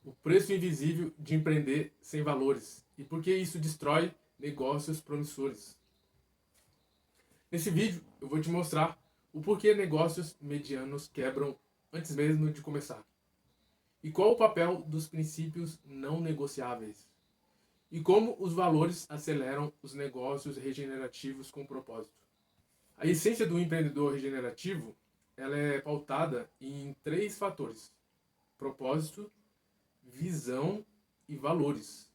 O preço invisível de empreender sem valores e por que isso destrói negócios promissores. Nesse vídeo eu vou te mostrar o porquê negócios medianos quebram antes mesmo de começar e qual o papel dos princípios não negociáveis e como os valores aceleram os negócios regenerativos com propósito. A essência do empreendedor regenerativo ela é pautada em três fatores: propósito, visão e valores.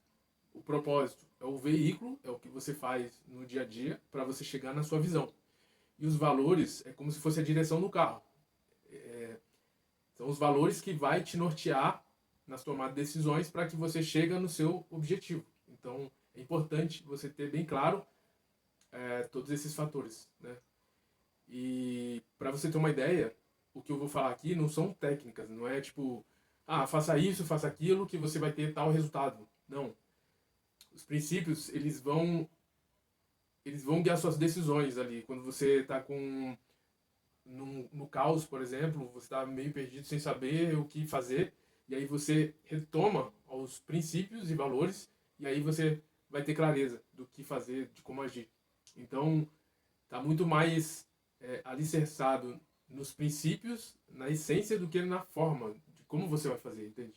O propósito é o veículo, é o que você faz no dia a dia para você chegar na sua visão. E os valores é como se fosse a direção do carro. São os valores que vai te nortear nas tomadas de decisões para que você chegue no seu objetivo. Então é importante você ter bem claro todos esses fatores, né? E para você ter uma ideia, o que eu vou falar aqui não são técnicas, não é tipo, faça isso, faça aquilo que você vai ter tal resultado. Não. Os princípios, eles vão guiar suas decisões ali. Quando você está no caos, por exemplo, você está meio perdido sem saber o que fazer, e aí você retoma aos princípios e valores, e aí você vai ter clareza do que fazer, de como agir. Então, está muito mais alicerçado nos princípios, na essência, do que na forma de como você vai fazer, entende?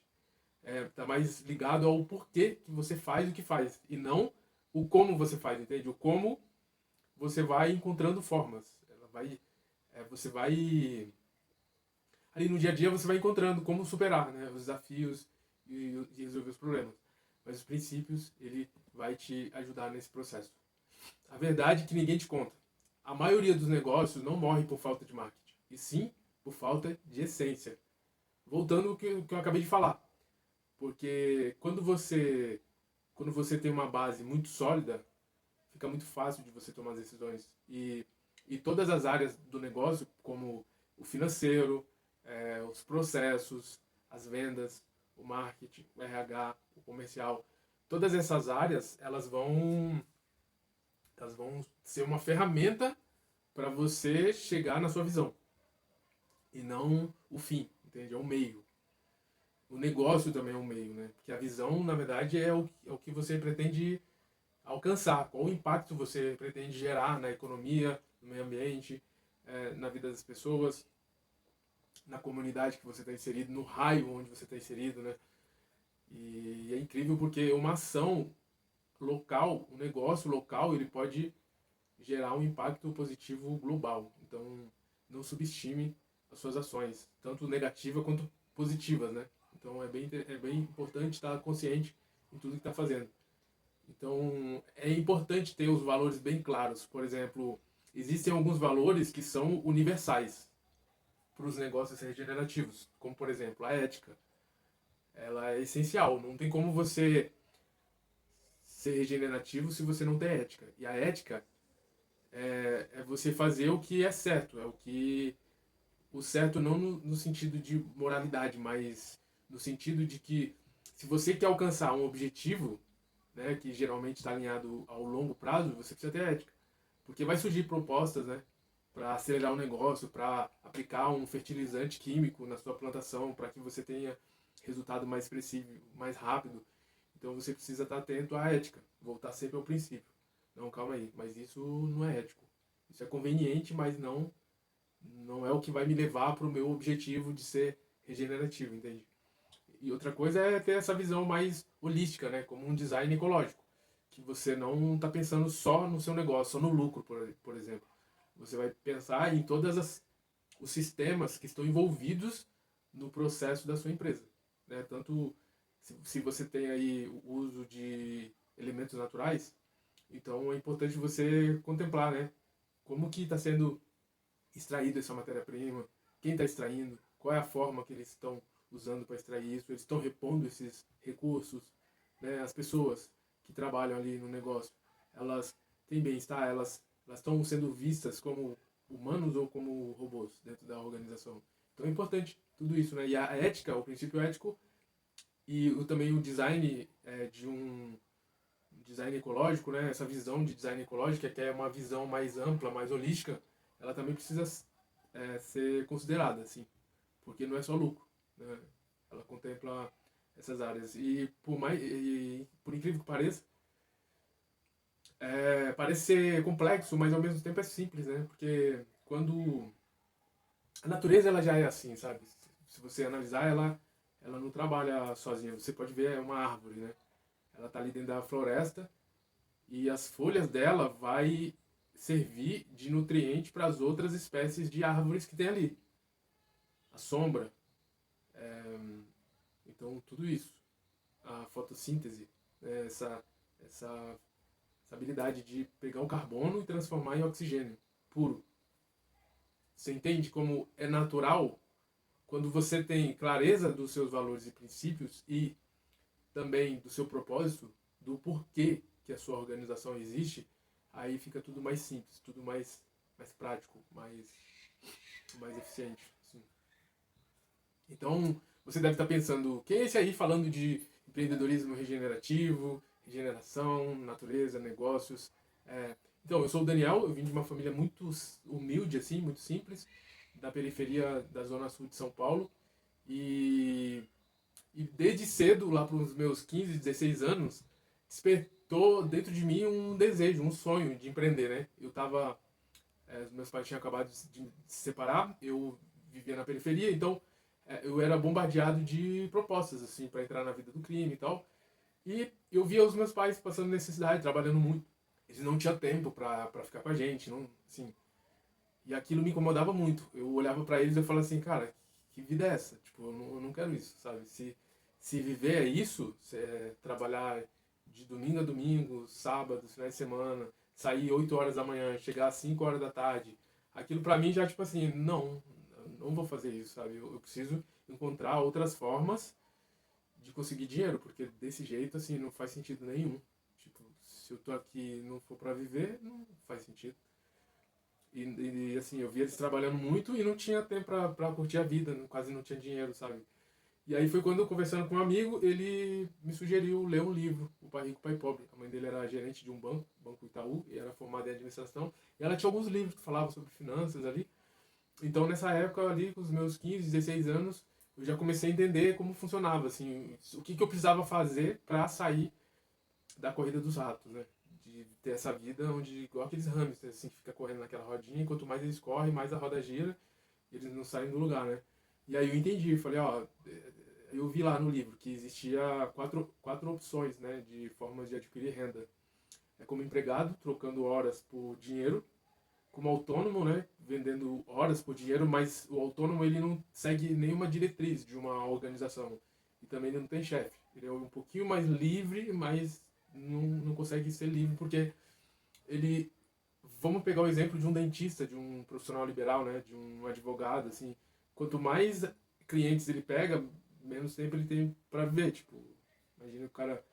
Tá mais ligado ao porquê que você faz o que faz, e não o como você faz, entende? O como você vai encontrando formas. Você vai ali no dia a dia você vai encontrando como superar, né, os desafios e resolver os problemas. Mas os princípios ele vai te ajudar nesse processo. A verdade é que ninguém te conta. A maioria dos negócios não morre por falta de marketing, e sim por falta de essência. Voltando ao que eu acabei de falar, porque quando você tem uma base muito sólida, fica muito fácil de você tomar as decisões. E todas as áreas do negócio, como o financeiro, os processos, as vendas, o marketing, o RH, o comercial, todas essas áreas, elas vão ser uma ferramenta para você chegar na sua visão. E não o fim, entende? É o meio. O negócio também é um meio, né? Porque a visão, na verdade, é o que você pretende alcançar, qual o impacto você pretende gerar na economia, no meio ambiente, na vida das pessoas, na comunidade que você está inserido, no raio onde você está inserido, né? E é incrível porque uma ação local, um negócio local, ele pode gerar um impacto positivo global. Então, não subestime as suas ações, tanto negativas quanto positivas, né? Então, é bem importante estar consciente em tudo que está fazendo. Então, é importante ter os valores bem claros. Por exemplo, existem alguns valores que são universais para os negócios regenerativos, como, por exemplo, a ética. Ela é essencial. Não tem como você ser regenerativo se você não tem ética. E a ética é você fazer o que é certo. O certo não no sentido de moralidade, mas no sentido de que se você quer alcançar um objetivo, né, que geralmente está alinhado ao longo prazo, você precisa ter ética. Porque vai surgir propostas, né, para acelerar o negócio, para aplicar um fertilizante químico na sua plantação, para que você tenha resultado mais expressivo, mais rápido. Então você precisa estar atento à ética, voltar sempre ao princípio. Não, calma aí, mas isso não é ético. Isso é conveniente, mas não é o que vai me levar para o meu objetivo de ser regenerativo, entende? E outra coisa é ter essa visão mais holística, né? Como um design ecológico. Que você não está pensando só no seu negócio, só no lucro, por exemplo. Você vai pensar em todos os sistemas que estão envolvidos no processo da sua empresa. Né? Tanto se você tem aí o uso de elementos naturais, então é importante você contemplar, né? Como que está sendo extraída essa matéria-prima, quem está extraindo, qual é a forma que eles estão usando para extrair isso, eles estão repondo esses recursos, né? As pessoas que trabalham ali no negócio, elas têm bem-estar, elas estão sendo vistas como humanos ou como robôs dentro da organização. Então é importante tudo isso, né? E a ética, o princípio ético e também o design de um design ecológico, né? Essa visão de design ecológico, que é uma visão mais ampla, mais holística, ela também precisa ser considerada, assim, porque não é só lucro, né? Ela contempla essas áreas. E por incrível que pareça, parece ser complexo, mas ao mesmo tempo é simples, né? Porque quando a natureza ela já é assim, sabe? Se você analisar ela não trabalha sozinha. Você pode ver é uma árvore, né? Ela tá ali dentro da floresta e as folhas dela vai servir de nutriente para as outras espécies de árvores que tem ali. A sombra, então tudo isso, a fotossíntese, né? Essa, essa habilidade de pegar o carbono e transformar em oxigênio puro. Você entende como é natural quando você tem clareza dos seus valores e princípios e também do seu propósito, do porquê que a sua organização existe, aí fica tudo mais simples, tudo mais prático, mais eficiente. Assim. Então, você deve estar pensando, quem é esse aí falando de empreendedorismo regenerativo, regeneração, natureza, negócios? Então, eu sou o Daniel, eu vim de uma família muito humilde, assim, muito simples, da periferia da zona sul de São Paulo. E, e desde cedo, lá para os meus 15, 16 anos, despertou dentro de mim um desejo, um sonho de empreender, né? Meus pais tinham acabado de se separar, eu vivia na periferia, então eu era bombardeado de propostas, assim, para entrar na vida do crime e tal. E eu via os meus pais passando necessidade, trabalhando muito. Eles não tinham tempo para ficar com a gente, não, assim. E aquilo me incomodava muito. Eu olhava para eles e eu falava assim, cara, que vida é essa? Tipo, eu não quero isso, sabe? Se viver é isso, se é trabalhar de domingo a domingo, sábado, finais de semana, sair 8 horas da manhã, chegar às 5 horas da tarde, aquilo para mim já, tipo assim, não vou fazer isso, sabe? Eu preciso encontrar outras formas de conseguir dinheiro, porque desse jeito, assim, não faz sentido nenhum. Tipo, se eu tô aqui e não for para viver, não faz sentido. Assim, eu via eles trabalhando muito e não tinha tempo pra curtir a vida, quase não tinha dinheiro, sabe? E aí foi quando, conversando com um amigo, ele me sugeriu ler um livro, O Pai Rico, Pai Pobre. A mãe dele era gerente de um banco, Banco Itaú, e era formada em administração. E ela tinha alguns livros que falavam sobre finanças ali. Então, nessa época ali, com os meus 15, 16 anos, eu já comecei a entender como funcionava, assim, o que eu precisava fazer para sair da corrida dos ratos, né? De ter essa vida onde, igual aqueles hamsters, assim, que fica correndo naquela rodinha, e quanto mais eles correm, mais a roda gira, e eles não saem do lugar, né? E aí eu entendi, falei, ó, eu vi lá no livro que existia quatro opções, né, de formas de adquirir renda. É como empregado, trocando horas por dinheiro, como autônomo, né, vendendo horas por dinheiro, mas o autônomo ele não segue nenhuma diretriz de uma organização e também ele não tem chefe. Ele é um pouquinho mais livre, mas não consegue ser livre porque ele, vamos pegar o exemplo de um dentista, de um profissional liberal, né, de um advogado, assim, quanto mais clientes ele pega, menos tempo ele tem para viver, tipo, imagina o cara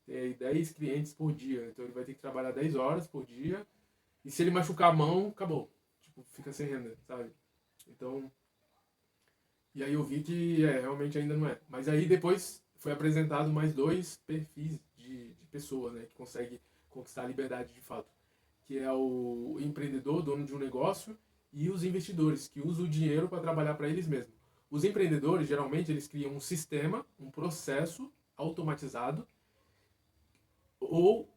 tem aí 10 clientes por dia, então ele vai ter que trabalhar 10 horas por dia e se ele machucar a mão, acabou. Tipo, fica sem renda, sabe? Então, e aí eu vi que realmente ainda não é. Mas aí depois foi apresentado mais dois perfis de pessoa, né? Que consegue conquistar a liberdade de fato. Que é o empreendedor, dono de um negócio, e os investidores, que usam o dinheiro para trabalhar para eles mesmos. Os empreendedores, geralmente, eles criam um sistema, um processo automatizado, ou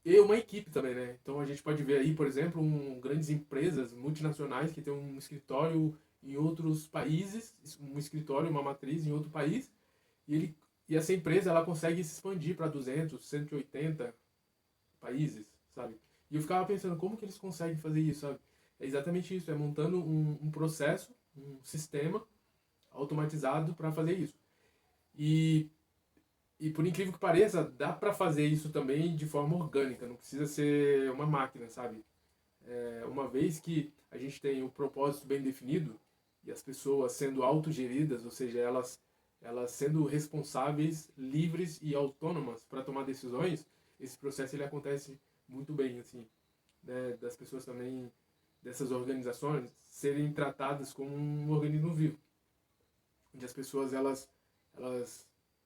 e uma equipe também, né? Então a gente pode ver aí, por exemplo, grandes empresas multinacionais que têm um escritório em outros países, um escritório, uma matriz em outro país, e essa empresa ela consegue se expandir para 200, 180 países, sabe? E eu ficava pensando, como que eles conseguem fazer isso, sabe? É exatamente isso, é montando um processo, um sistema automatizado para fazer isso. E e por incrível que pareça, dá para fazer isso também de forma orgânica, não precisa ser uma máquina, sabe? Uma vez que a gente tem o propósito bem definido e as pessoas sendo autogeridas, ou seja, elas sendo responsáveis, livres e autônomas para tomar decisões, esse processo ele acontece muito bem, assim, né? Das pessoas também, dessas organizações, serem tratadas como um organismo vivo, onde as pessoas elas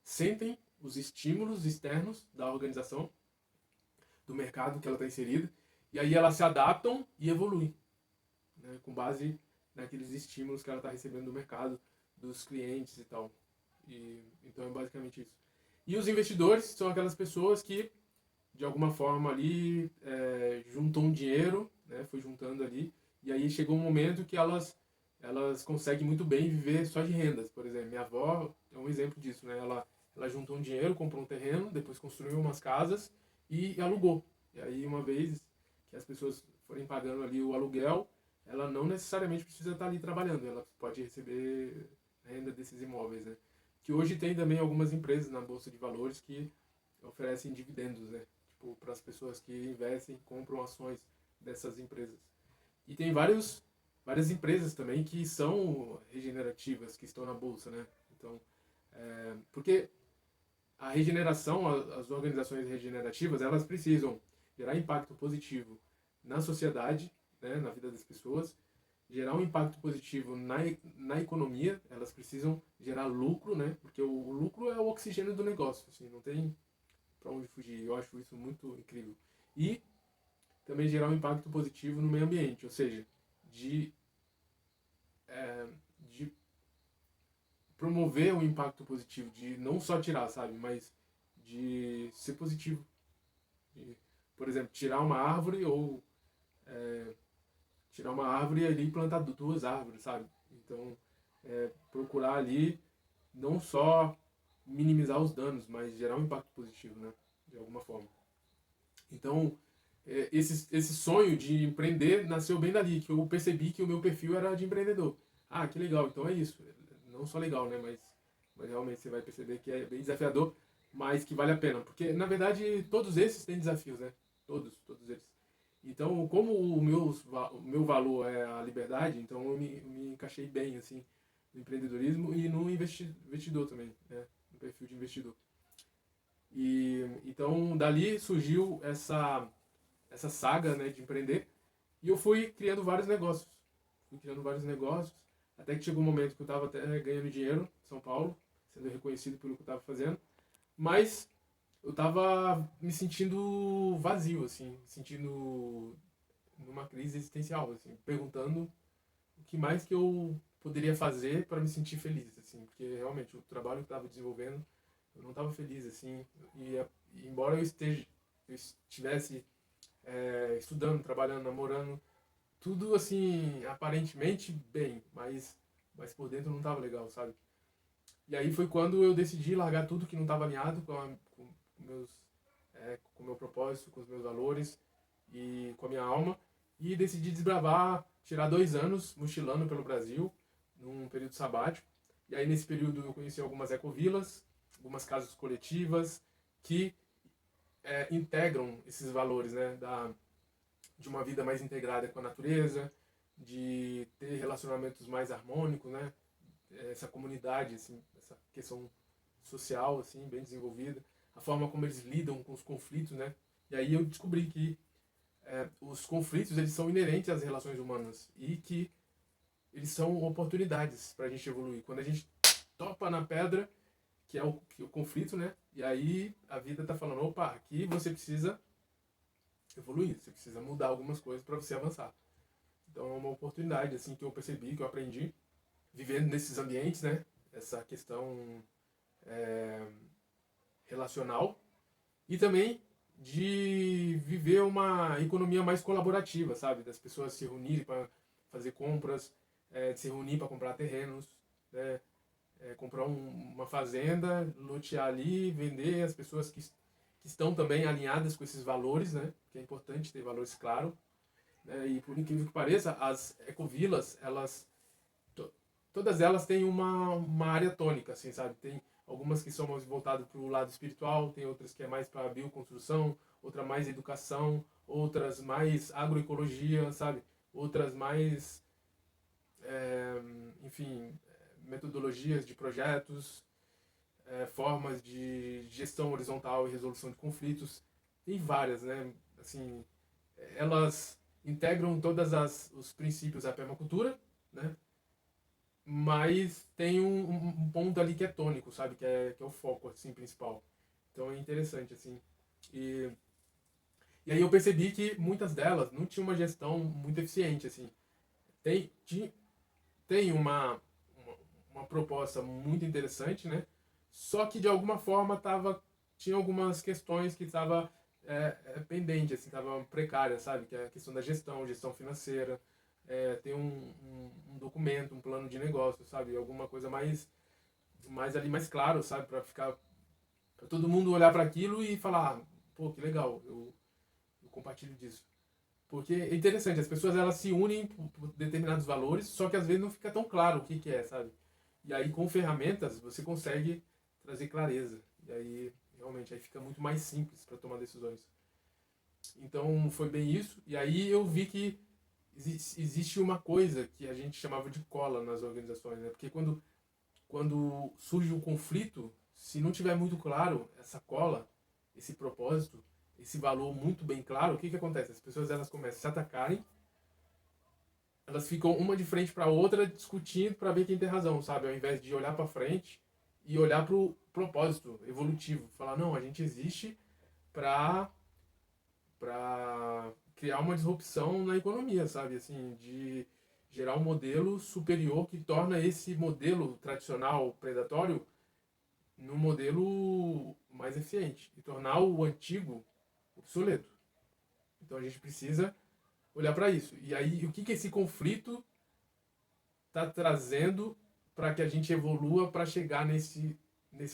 sentem os estímulos externos da organização, do mercado que ela está inserida, e aí elas se adaptam e evoluem, né, com base naqueles estímulos que ela está recebendo do mercado, dos clientes e tal. Então é basicamente isso. E os investidores são aquelas pessoas que, de alguma forma ali, juntam um dinheiro, né, foi juntando ali, e aí chegou um momento que elas conseguem muito bem viver só de rendas. Por exemplo, minha avó é um exemplo disso, né? Ela juntou um dinheiro, comprou um terreno, depois construiu umas casas e alugou. E aí, uma vez que as pessoas forem pagando ali o aluguel, ela não necessariamente precisa estar ali trabalhando, ela pode receber renda desses imóveis, né? Que hoje tem também algumas empresas na Bolsa de Valores que oferecem dividendos, né? Tipo, para as pessoas que investem, compram ações dessas empresas. E tem várias empresas também que são regenerativas, que estão na Bolsa, né? Então, porque a regeneração, as organizações regenerativas, elas precisam gerar impacto positivo na sociedade, né, na vida das pessoas, gerar um impacto positivo na economia, elas precisam gerar lucro, né, porque o lucro é o oxigênio do negócio, assim, não tem para onde fugir. Eu acho isso muito incrível. E também gerar um impacto positivo no meio ambiente, ou seja, de, de promover um impacto positivo, de não só tirar, sabe, mas de ser positivo. De, por exemplo, tirar uma árvore ou tirar uma árvore ali e plantar duas árvores, sabe? Então, procurar ali não só minimizar os danos, mas gerar um impacto positivo, né? De alguma forma. Então, esse sonho de empreender nasceu bem dali, que eu percebi que o meu perfil era de empreendedor. Ah, que legal, então é isso. Não só legal, né? Mas realmente você vai perceber que é bem desafiador, mas que vale a pena. Porque, na verdade, todos esses têm desafios, né? Todos eles. Então, como o meu valor é a liberdade, então eu me encaixei bem, assim, no empreendedorismo e no investidor também, né? No perfil de investidor. E então dali surgiu essa saga, né, de empreender, e eu fui criando vários negócios. Fui criando vários negócios, até que chegou um momento que eu estava até ganhando dinheiro em São Paulo, sendo reconhecido pelo que eu estava fazendo, mas eu estava me sentindo vazio, assim, me sentindo numa crise existencial, assim, perguntando o que mais que eu poderia fazer para me sentir feliz, assim, porque realmente o trabalho que eu estava desenvolvendo, eu não estava feliz, assim, e embora eu estivesse estudando, trabalhando, namorando, tudo assim, aparentemente bem, mas por dentro não estava legal, sabe? E aí foi quando eu decidi largar tudo que não estava alinhado com o meu propósito, com os meus valores e com a minha alma, e decidi desbravar, tirar 2 anos mochilando pelo Brasil, num período sabático. E aí nesse período eu conheci algumas ecovilas, algumas casas coletivas que integram esses valores, né, de uma vida mais integrada com a natureza, de ter relacionamentos mais harmônicos, né, essa comunidade, assim, essa questão social, assim, bem desenvolvida, a forma como eles lidam com os conflitos, né. E aí eu descobri que os conflitos eles são inerentes às relações humanas e que eles são oportunidades para a gente evoluir. Quando a gente topa na pedra, que é o conflito, né? E aí a vida tá falando, opa, aqui você precisa evoluir, você precisa mudar algumas coisas para você avançar. Então é uma oportunidade assim que eu percebi, que eu aprendi vivendo nesses ambientes, né? Essa questão relacional e também de viver uma economia mais colaborativa, sabe? Das pessoas se reunirem para fazer compras, de se reunir para comprar terrenos, né? Comprar uma fazenda, lotear ali, vender, as pessoas que estão também alinhadas com esses valores, né? Que é importante ter valores claros. Né? E por incrível que pareça, as ecovilas, todas elas têm uma área tônica, assim, sabe? Tem algumas que são mais voltadas para o lado espiritual, tem outras que é mais para bioconstrução, outra mais educação, outras mais agroecologia, sabe? Outras mais, enfim, metodologias de projetos, formas de gestão horizontal e resolução de conflitos. Tem várias, né? Assim, elas integram todas os princípios da permacultura, né? Mas tem um ponto ali que é tônico, sabe? Que é o foco, assim, principal. Então é interessante, assim. E aí eu percebi que muitas delas não tinham uma gestão muito eficiente, assim. Tem, tem uma proposta muito interessante, né? só que de alguma forma tinha algumas questões que estavam pendentes, assim, estavam precárias, sabe? Que é a questão da gestão financeira, ter um documento, um plano de negócio, sabe? Alguma coisa mais ali, mais claro, sabe? Para todo mundo olhar para aquilo e falar, ah, pô, que legal, eu compartilho disso. Porque é interessante, as pessoas elas se unem por determinados valores, só que às vezes não fica tão claro o que é, sabe? E aí com ferramentas você consegue trazer clareza. E aí realmente aí fica muito mais simples para tomar decisões. Então foi bem isso. E aí eu vi que existe uma coisa que a gente chamava de cola nas organizações, né? Porque quando surge um conflito, se não tiver muito claro essa cola, esse propósito, esse valor muito bem claro, o que acontece? As pessoas elas começam a se atacarem, elas ficam uma de frente para a outra discutindo para ver quem tem razão, sabe? Ao invés de olhar para frente e olhar para o propósito evolutivo, falar não, a gente existe para criar uma disrupção na economia, sabe? Assim, de gerar um modelo superior que torna esse modelo tradicional predatório num modelo mais eficiente e tornar o antigo obsoleto. Então a gente precisa olhar para isso. E aí, o que esse conflito está trazendo para que a gente evolua para chegar nesse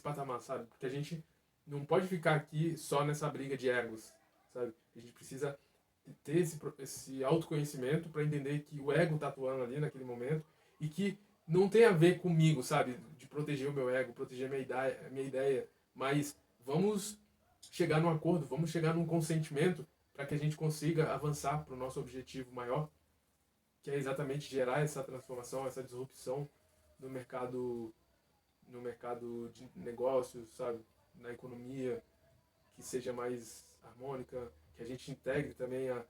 patamar, sabe? Porque a gente não pode ficar aqui só nessa briga de egos, sabe? A gente precisa ter esse autoconhecimento para entender que o ego está atuando ali naquele momento e que não tem a ver comigo, sabe? De proteger o meu ego, proteger a minha ideia, mas vamos chegar num acordo, vamos chegar num consentimento para que a gente consiga avançar para o nosso objetivo maior, que é exatamente gerar essa transformação, essa disrupção no mercado de negócios, sabe? Na economia, que seja mais harmônica, que a gente integre também a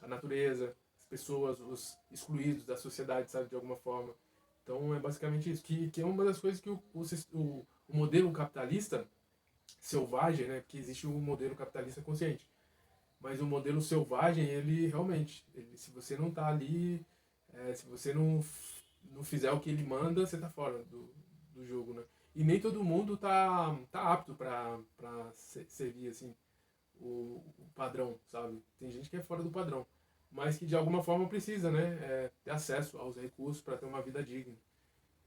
natureza, as pessoas, os excluídos da sociedade, sabe, de alguma forma. Então é basicamente isso, que é uma das coisas que o modelo capitalista selvagem, né, porque existe o modelo capitalista consciente, mas o modelo selvagem, ele realmente, se você não está ali, se você não fizer o que ele manda, você está fora do jogo, né? E nem todo mundo tá apto para servir assim o padrão, sabe? Tem gente que é fora do padrão, mas que de alguma forma precisa, né? Ter acesso aos recursos para ter uma vida digna.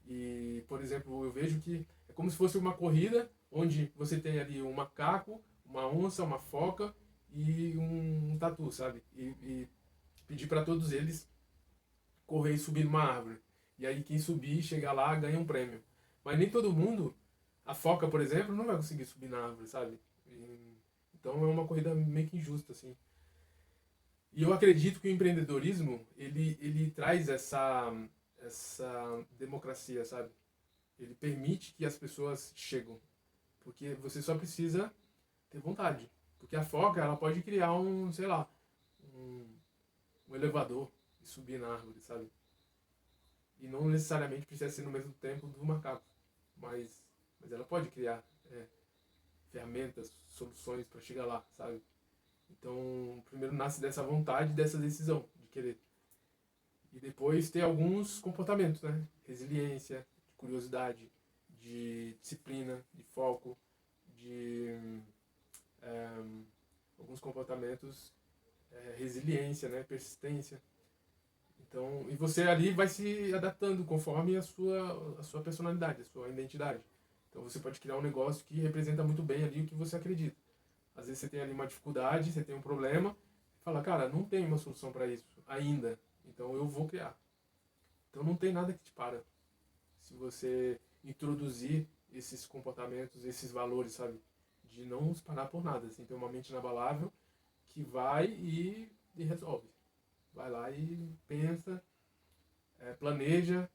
E, por exemplo, eu vejo que é como se fosse uma corrida onde você tem ali um macaco, uma onça, uma foca e um tatu, sabe? E pedir para todos eles correr e subir numa árvore. E aí quem subir, chegar lá, ganha um prêmio. Mas nem todo mundo, a foca, por exemplo, não vai conseguir subir na árvore, sabe? Então é uma corrida meio que injusta, assim. E eu acredito que o empreendedorismo, ele traz essa democracia, sabe? Ele permite que as pessoas chegam. Porque você só precisa ter vontade. Porque a foca, ela pode criar sei lá, um, um elevador e subir na árvore, sabe? E não necessariamente precisa ser no mesmo tempo do macaco. Mas ela pode criar ferramentas, soluções para chegar lá, sabe? Então, primeiro nasce dessa vontade, dessa decisão de querer. E depois ter alguns comportamentos, né? Resiliência, de curiosidade, de disciplina, de foco, de alguns comportamentos, resiliência, né? Persistência. Então, e você ali vai se adaptando conforme a sua personalidade, a sua identidade. Então você pode criar um negócio que representa muito bem ali o que você acredita. Às vezes você tem ali uma dificuldade, você tem um problema, fala, cara, não tem uma solução para isso ainda, então eu vou criar. Então não tem nada que te para se você introduzir esses comportamentos, esses valores, sabe? De não se parar por nada, assim, ter uma mente inabalável que vai e resolve. Vai lá e pensa, planeja,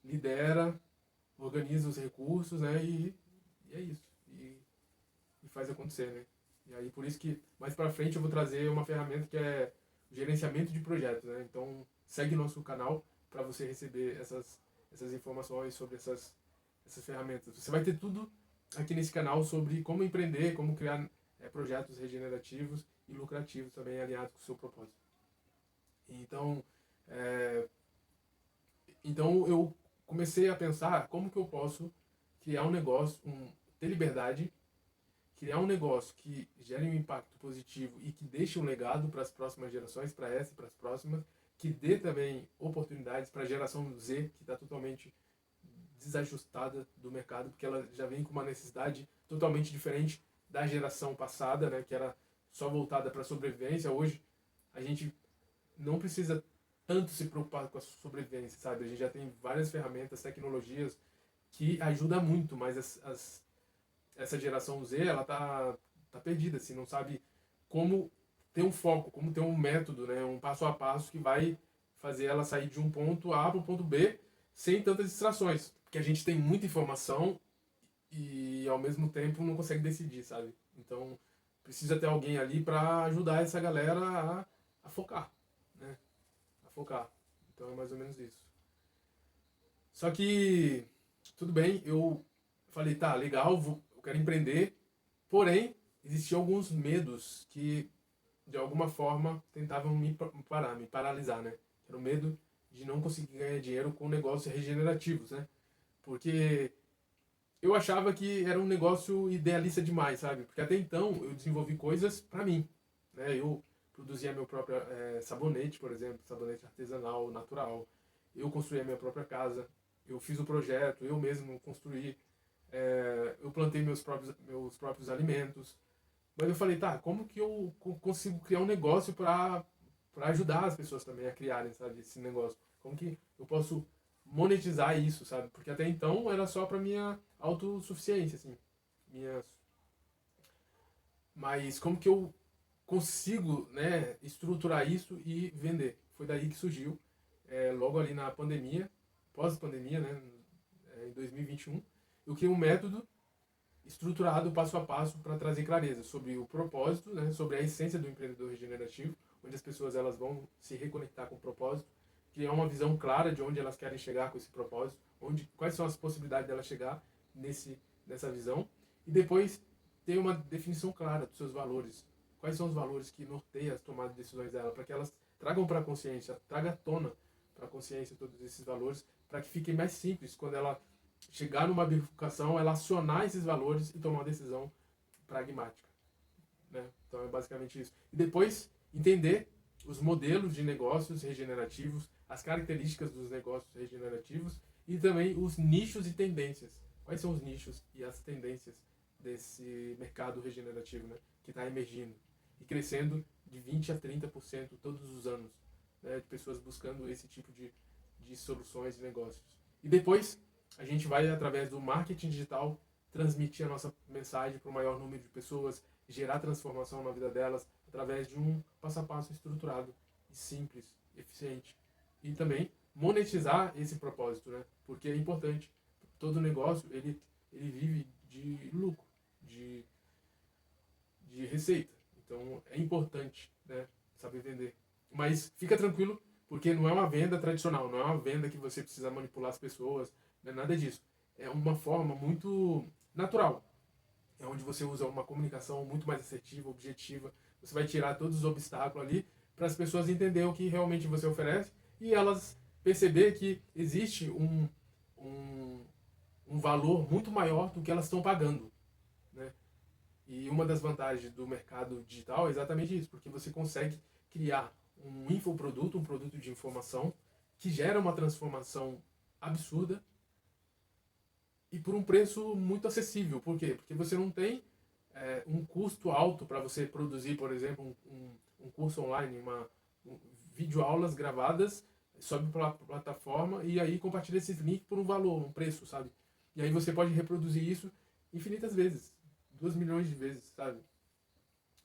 lidera, organiza os recursos, né? E é isso. E faz acontecer, né? E aí por isso que mais para frente eu vou trazer uma ferramenta que é o gerenciamento de projetos, né? Então segue nosso canal para você receber essas informações sobre essas ferramentas. Você vai ter tudo aqui nesse canal sobre como empreender, como criar projetos regenerativos e lucrativos também alinhados com o seu propósito. Então, é, então eu comecei a pensar como que eu posso criar um negócio, ter liberdade, criar um negócio que gere um impacto positivo e que deixe um legado para as próximas gerações, para essa e para as próximas, que dê também oportunidades para a geração Z, que está totalmente desajustada do mercado, porque ela já vem com uma necessidade totalmente diferente da geração passada, né, que era só voltada para a sobrevivência. Hoje a gente não precisa tanto se preocupar com a sobrevivência, sabe? A gente já tem várias ferramentas, tecnologias que ajudam muito, mas essa geração Z, ela tá perdida, assim, não sabe como ter um foco, como ter um método, né, um passo a passo que vai fazer ela sair de um ponto A para o ponto B sem tantas distrações. Porque a gente tem muita informação e ao mesmo tempo não consegue decidir, sabe? Então precisa ter alguém ali para ajudar essa galera a focar, né? A focar. Então é mais ou menos isso. Só que, tudo bem, eu falei, tá, legal, eu quero empreender, porém, existiam alguns medos que, de alguma forma, tentavam me paralisar, né? Era o medo de não conseguir ganhar dinheiro com negócios regenerativos, né? Porque eu achava que era um negócio idealista demais, sabe? Porque até então eu desenvolvi coisas para mim, né? Eu produzia meu próprio sabonete, por exemplo, sabonete artesanal, natural. Eu construía a minha própria casa. Eu fiz o projeto, eu mesmo construí. Eu plantei meus próprios alimentos. Mas eu falei, tá, como que eu consigo criar um negócio para ajudar as pessoas também a criarem, sabe, esse negócio? Como que eu posso monetizar isso, sabe? Porque até então era só para minha autossuficiência, assim. Minha... Mas como que eu consigo, né, estruturar isso e vender? Foi daí que surgiu, logo ali na pandemia, pós-pandemia, né, em 2021, eu criei um método estruturado passo a passo para trazer clareza sobre o propósito, né, sobre a essência do empreendedor regenerativo, onde as pessoas elas vão se reconectar com o propósito, criar uma visão clara de onde elas querem chegar com esse propósito, quais são as possibilidades delas chegar nessa visão, e depois ter uma definição clara dos seus valores. Quais são os valores que norteiam as tomadas de decisões dela, para que elas tragam para a consciência, traga à tona para a consciência todos esses valores, para que fique mais simples quando ela chegar numa bifurcação, ela acionar esses valores e tomar uma decisão pragmática, né? Então é basicamente isso. E depois entender os modelos de negócios regenerativos, as características dos negócios regenerativos e também os nichos e tendências. Quais são os nichos e as tendências desse mercado regenerativo, né, que está emergindo e crescendo de 20 a 30% todos os anos, né, de pessoas buscando esse tipo de soluções de negócios. E depois a gente vai, através do marketing digital, transmitir a nossa mensagem para o maior número de pessoas, gerar transformação na vida delas, através de um passo a passo estruturado, simples, eficiente. E também monetizar esse propósito, né? Porque é importante. Todo negócio, ele vive de lucro, de receita. Então, é importante, né, saber vender. Mas fica tranquilo, porque não é uma venda tradicional, não é uma venda que você precisa manipular as pessoas, não é nada disso. É uma forma muito natural. É onde você usa uma comunicação muito mais assertiva, objetiva. Você vai tirar todos os obstáculos ali para as pessoas entenderem o que realmente você oferece e elas perceber que existe um valor muito maior do que elas estão pagando, né? E uma das vantagens do mercado digital é exatamente isso, porque você consegue criar um infoproduto, um produto de informação que gera uma transformação absurda e por um preço muito acessível. Por quê? Porque você não tem um custo alto para você produzir, por exemplo, um curso online, videoaulas gravadas, sobe para a plataforma e aí compartilha esses links por um valor, um preço, sabe? E aí você pode reproduzir isso infinitas vezes, 2 milhões de vezes, sabe?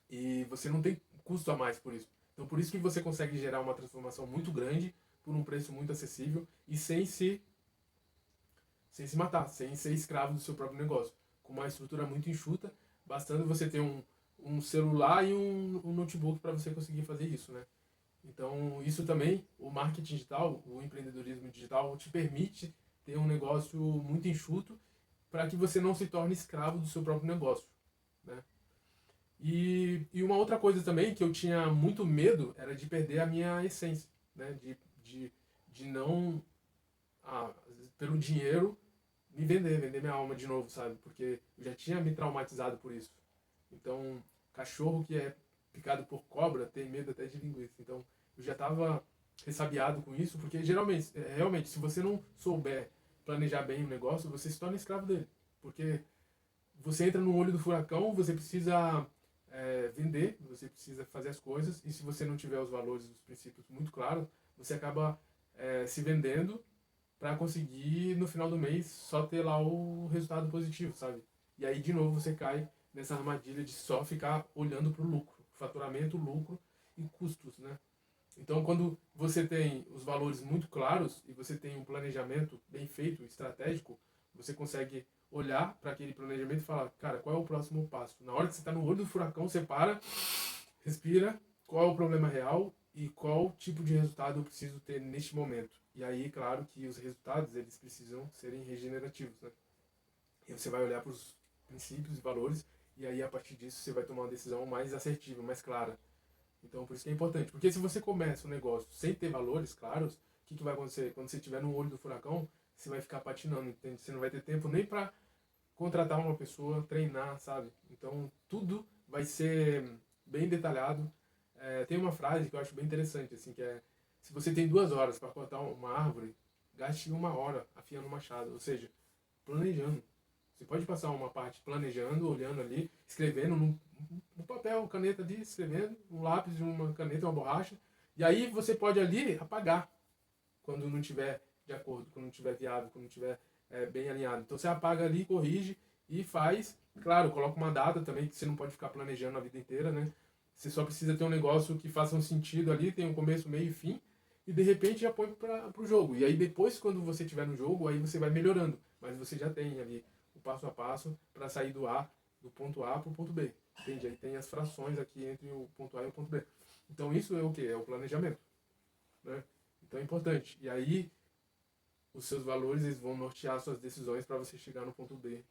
E você não tem custo a mais por isso. Então por isso que você consegue gerar uma transformação muito grande por um preço muito acessível e sem se matar, sem ser escravo do seu próprio negócio. Com uma estrutura muito enxuta, bastando você ter um celular e um notebook para você conseguir fazer isso, né? Então, isso também, o marketing digital, o empreendedorismo digital, te permite ter um negócio muito enxuto para que você não se torne escravo do seu próprio negócio, né? E uma outra coisa também que eu tinha muito medo era de perder a minha essência, né? De não, pelo dinheiro, me vender minha alma de novo, sabe? Porque eu já tinha me traumatizado por isso. Então, cachorro que é picado por cobra tem medo até de linguiça. Então, eu já estava ressabiado com isso, porque geralmente, realmente, se você não souber planejar bem o negócio, você se torna escravo dele. Porque você entra no olho do furacão, você precisa vender, você precisa fazer as coisas, e se você não tiver os valores, os princípios muito claros, você acaba se vendendo para conseguir no final do mês só ter lá o resultado positivo, sabe? E aí de novo você cai nessa armadilha de só ficar olhando para o lucro, faturamento, lucro e custos, né? Então quando você tem os valores muito claros e você tem um planejamento bem feito, estratégico, você consegue olhar para aquele planejamento e falar, cara, qual é o próximo passo? Na hora que você está no olho do furacão, você para, respira, qual é o problema real e qual tipo de resultado eu preciso ter neste momento. E aí, claro que os resultados, eles precisam serem regenerativos, né? E você vai olhar para os princípios e valores e aí, a partir disso, você vai tomar uma decisão mais assertiva, mais clara. Então, por isso que é importante. Porque se você começa um negócio sem ter valores claros, o que vai acontecer? Quando você estiver no olho do furacão, você vai ficar patinando, entende? Você não vai ter tempo nem para contratar uma pessoa, treinar, sabe? Então, tudo vai ser bem detalhado. Tem uma frase que eu acho bem interessante, assim, que é: se você tem 2 horas para cortar uma árvore, gaste 1 hora afiando o machado, ou seja, planejando. Você pode passar uma parte planejando, olhando ali, escrevendo num papel, caneta ali, escrevendo, um lápis, uma caneta, uma borracha, e aí você pode ali apagar quando não tiver de acordo, quando não tiver viável, quando não tiver bem alinhado. Então você apaga ali, corrige e faz. Claro, coloca uma data também, que você não pode ficar planejando a vida inteira, né? Você só precisa ter um negócio que faça um sentido ali, tem um começo, meio e fim, e de repente já põe para o jogo. E aí depois, quando você estiver no jogo, aí você vai melhorando. Mas você já tem ali o passo a passo para sair do ponto A para o ponto B. Entende? Aí tem as frações aqui entre o ponto A e o ponto B. Então isso é o que? É o planejamento, né? Então é importante. E aí os seus valores eles vão nortear suas decisões para você chegar no ponto B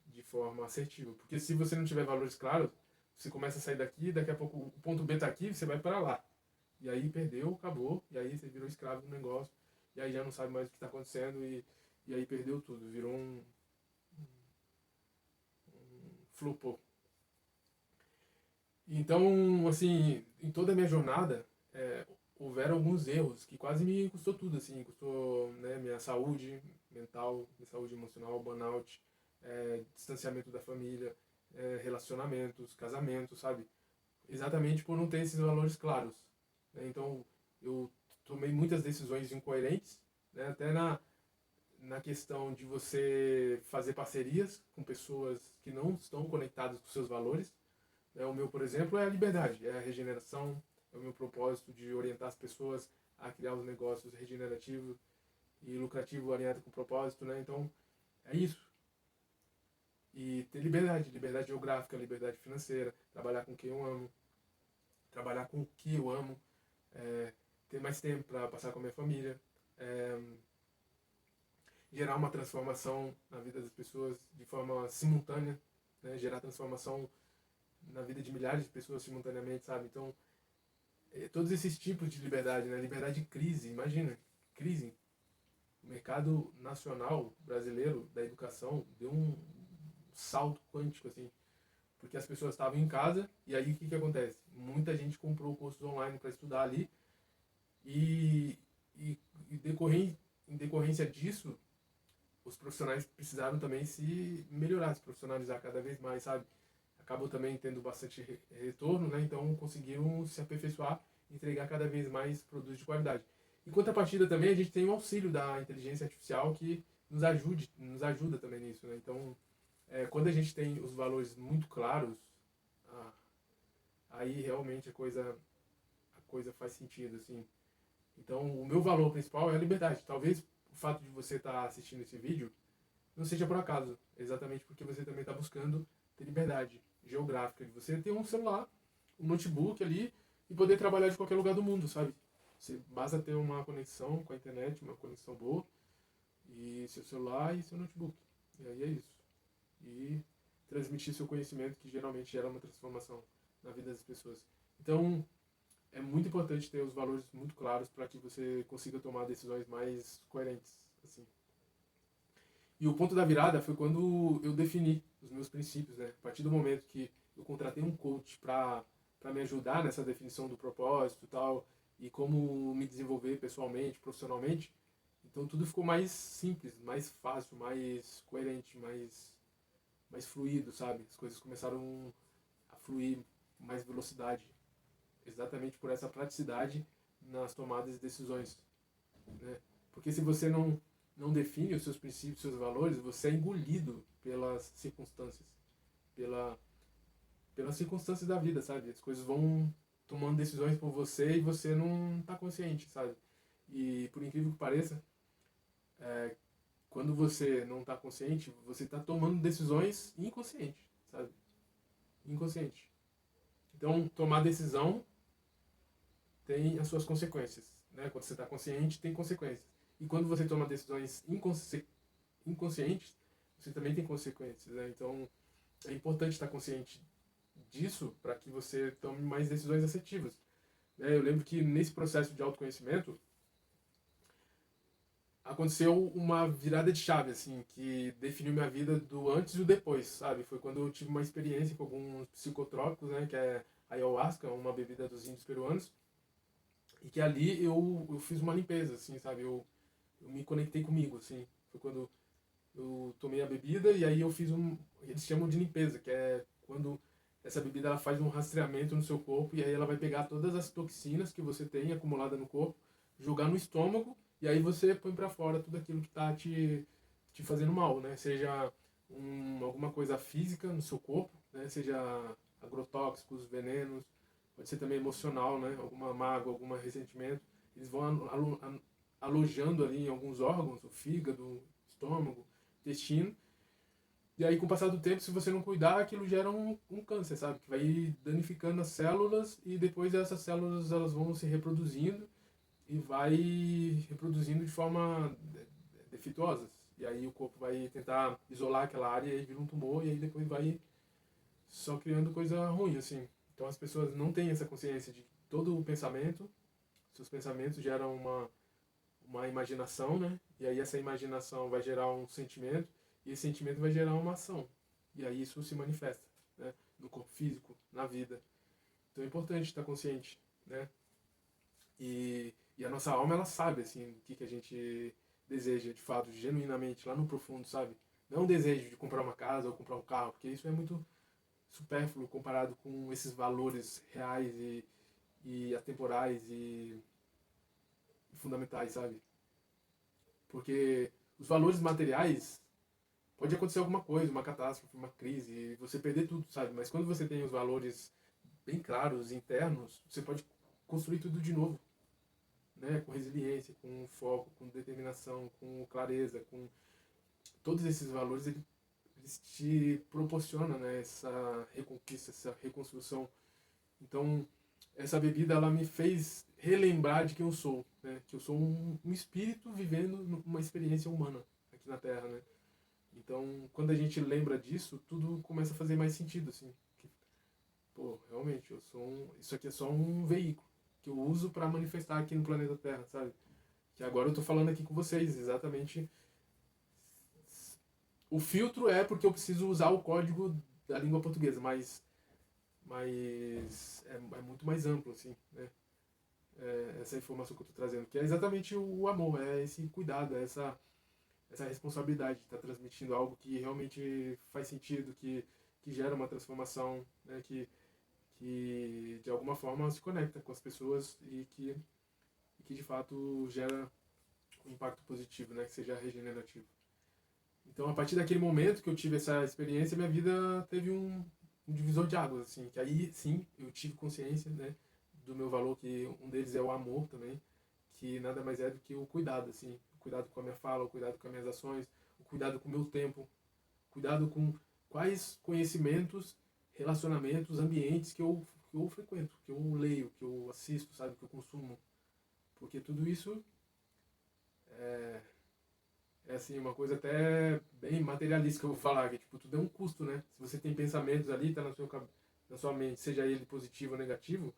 de forma assertiva. Porque se você não tiver valores claros, você começa a sair daqui, daqui a pouco o ponto B está aqui, você vai para lá. E aí perdeu, acabou, e aí você virou escravo do negócio, e aí já não sabe mais o que está acontecendo, e aí perdeu tudo, virou um flopou. Então, assim, em toda a minha jornada, houveram alguns erros que quase me custou tudo, assim, custou, né, minha saúde mental, minha saúde emocional, burnout, distanciamento da família, relacionamentos, casamentos, sabe? Exatamente por não ter esses valores claros, né? Então, eu tomei muitas decisões incoerentes, né? Até na questão de você fazer parcerias com pessoas que não estão conectadas com seus valores. O meu, por exemplo, é a liberdade, é a regeneração, é o meu propósito de orientar as pessoas a criar os negócios regenerativos e lucrativos alinhados com o propósito, né? Então, é isso. E ter liberdade, liberdade geográfica, liberdade financeira, trabalhar com quem eu amo, trabalhar com o que eu amo, ter mais tempo para passar com a minha família, gerar uma transformação na vida das pessoas de forma simultânea, né? Gerar transformação na vida de milhares de pessoas simultaneamente, sabe? Então, todos esses tipos de liberdade, né? Liberdade de crise, imagina, crise. O mercado nacional brasileiro da educação deu um salto quântico, assim, porque as pessoas estavam em casa e aí o que acontece? Muita gente comprou cursos online para estudar ali e, em decorrência disso, os profissionais precisaram também se melhorar, se profissionalizar cada vez mais, sabe? Acabou também tendo bastante retorno, né? Então conseguiram se aperfeiçoar e entregar cada vez mais produtos de qualidade. Em contrapartida também a gente tem o auxílio da inteligência artificial que nos ajuda também nisso, né? Então, quando a gente tem os valores muito claros, ah, aí realmente a coisa faz sentido, assim. Então, o meu valor principal é a liberdade. Talvez o fato de você estar assistindo esse vídeo não seja por acaso, exatamente porque você também está buscando ter liberdade geográfica, de você ter um celular, um notebook ali e poder trabalhar de qualquer lugar do mundo, sabe? Você basta ter uma conexão com a internet, uma conexão boa, e seu celular e seu notebook. E aí é isso. E transmitir seu conhecimento, que geralmente gera uma transformação na vida das pessoas. Então, é muito importante ter os valores muito claros para que você consiga tomar decisões mais coerentes, assim. E o ponto da virada foi quando eu defini os meus princípios, né? A partir do momento que eu contratei um coach para me ajudar nessa definição do propósito e tal, e como me desenvolver pessoalmente, profissionalmente, então tudo ficou mais simples, mais fácil, mais coerente, mais fluido, sabe? As coisas começaram a fluir com mais velocidade, exatamente por essa praticidade nas tomadas de decisões, né? Porque se você não define os seus princípios, os seus valores, você é engolido pelas circunstâncias, pela, pelas circunstâncias da vida, sabe? As coisas vão tomando decisões por você e você não está consciente, sabe? E por incrível que pareça, quando você não está consciente, você está tomando decisões inconscientes, sabe? Inconsciente. Então, tomar decisão tem as suas consequências, né? Quando você está consciente, tem consequências. E quando você toma decisões inconscientes, você também tem consequências, né? Então, é importante estar consciente disso para que você tome mais decisões assertivas. Eu lembro que nesse processo de autoconhecimento aconteceu uma virada de chave, assim, que definiu minha vida do antes e o depois, sabe? Foi quando eu tive uma experiência com alguns psicotrópicos, né? Que é a ayahuasca, uma bebida dos índios peruanos. E que ali eu fiz uma limpeza, assim, sabe? Eu me conectei comigo, assim. Foi quando eu tomei a bebida e aí eu fiz eles chamam de limpeza, que é quando essa bebida ela faz um rastreamento no seu corpo e aí ela vai pegar todas as toxinas que você tem acumulada no corpo, jogar no estômago e aí você põe para fora tudo aquilo que tá te fazendo mal, né? Seja alguma coisa física no seu corpo, né? Seja agrotóxicos, venenos, pode ser também emocional, né? Alguma mágoa, algum ressentimento. Eles vão alojando ali em alguns órgãos, o fígado, estômago, intestino. E aí, com o passar do tempo, se você não cuidar, aquilo gera um câncer, sabe? Que vai danificando as células e depois essas células elas vão se reproduzindo e vai reproduzindo de forma defeituosa. E aí o corpo vai tentar isolar aquela área e aí vira um tumor e aí depois vai só criando coisa ruim, assim. Então as pessoas não têm essa consciência de que todo o pensamento, seus pensamentos geram uma imaginação, né? E aí essa imaginação vai gerar um sentimento e esse sentimento vai gerar uma ação. E aí isso se manifesta, né? No corpo físico, na vida. Então é importante estar consciente, né? E a nossa alma, ela sabe, assim, o que a gente deseja, de fato, genuinamente, lá no profundo, sabe? Não é um desejo de comprar uma casa ou comprar um carro, porque isso é muito supérfluo comparado com esses valores reais e atemporais e fundamentais, sabe? Porque os valores materiais, pode acontecer alguma coisa, uma catástrofe, uma crise, e você perder tudo, sabe? Mas quando você tem os valores bem claros, internos, você pode construir tudo de novo, né? Com resiliência, com foco, com determinação, com clareza, com todos esses valores, eles te proporcionam, né? Essa reconquista, essa reconstrução. Então, essa bebida, ela me fez relembrar de quem eu sou, né? Que eu sou um espírito vivendo uma experiência humana aqui na Terra, né? Então, quando a gente lembra disso, tudo começa a fazer mais sentido, assim. Que, pô, realmente, isso aqui é só um veículo que eu uso para manifestar aqui no planeta Terra, sabe? Que agora eu tô falando aqui com vocês, exatamente. O filtro é porque eu preciso usar o código da língua portuguesa, mas é muito mais amplo, assim, né? Essa informação que eu estou trazendo, que é exatamente o amor, é esse cuidado, é essa responsabilidade de estar transmitindo algo que realmente faz sentido, que gera uma transformação, né? Que de alguma forma se conecta com as pessoas e que de fato gera um impacto positivo, né? Que seja regenerativo. Então, a partir daquele momento que eu tive essa experiência, minha vida teve um divisor de águas, assim, que aí sim eu tive consciência, né, do meu valor, que um deles é o amor também, que nada mais é do que o cuidado, assim, o cuidado com a minha fala, o cuidado com as minhas ações, o cuidado com o meu tempo, cuidado com quais conhecimentos, relacionamentos, ambientes que eu frequento, que eu leio, que eu assisto, sabe, que eu consumo, porque tudo isso é assim, uma coisa até bem materialista que eu vou falar, que tipo, tudo é um custo, né? Se você tem pensamentos ali, tá na sua mente, seja ele positivo ou negativo,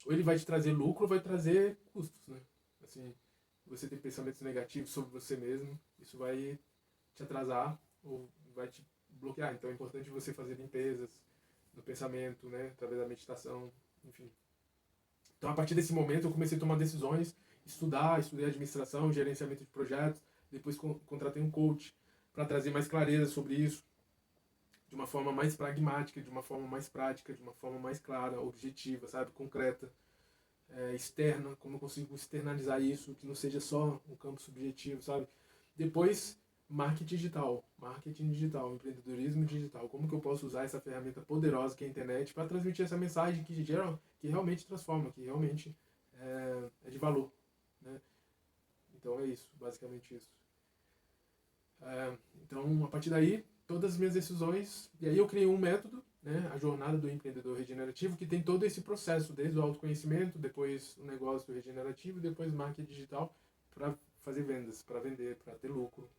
ou ele vai te trazer lucro ou vai trazer custos, né? Assim, você tem pensamentos negativos sobre você mesmo, isso vai te atrasar ou vai te bloquear. Então é importante você fazer limpezas no pensamento, né, através da meditação, enfim. Então a partir desse momento eu comecei a tomar decisões, estudei administração, gerenciamento de projetos, depois contratei um coach para trazer mais clareza sobre isso, de uma forma mais pragmática, de uma forma mais prática, de uma forma mais clara, objetiva, sabe, concreta, externa, como eu consigo externalizar isso, que não seja só um campo subjetivo, sabe. Depois, marketing digital, empreendedorismo digital, como que eu posso usar essa ferramenta poderosa que é a internet para transmitir essa mensagem que realmente transforma, que realmente é de valor, né? Então é isso, basicamente isso. Então, a partir daí, todas as minhas decisões, e aí eu criei um método, né, a jornada do empreendedor regenerativo, que tem todo esse processo, desde o autoconhecimento, depois o negócio regenerativo, depois marketing digital, para fazer vendas, para vender, para ter lucro,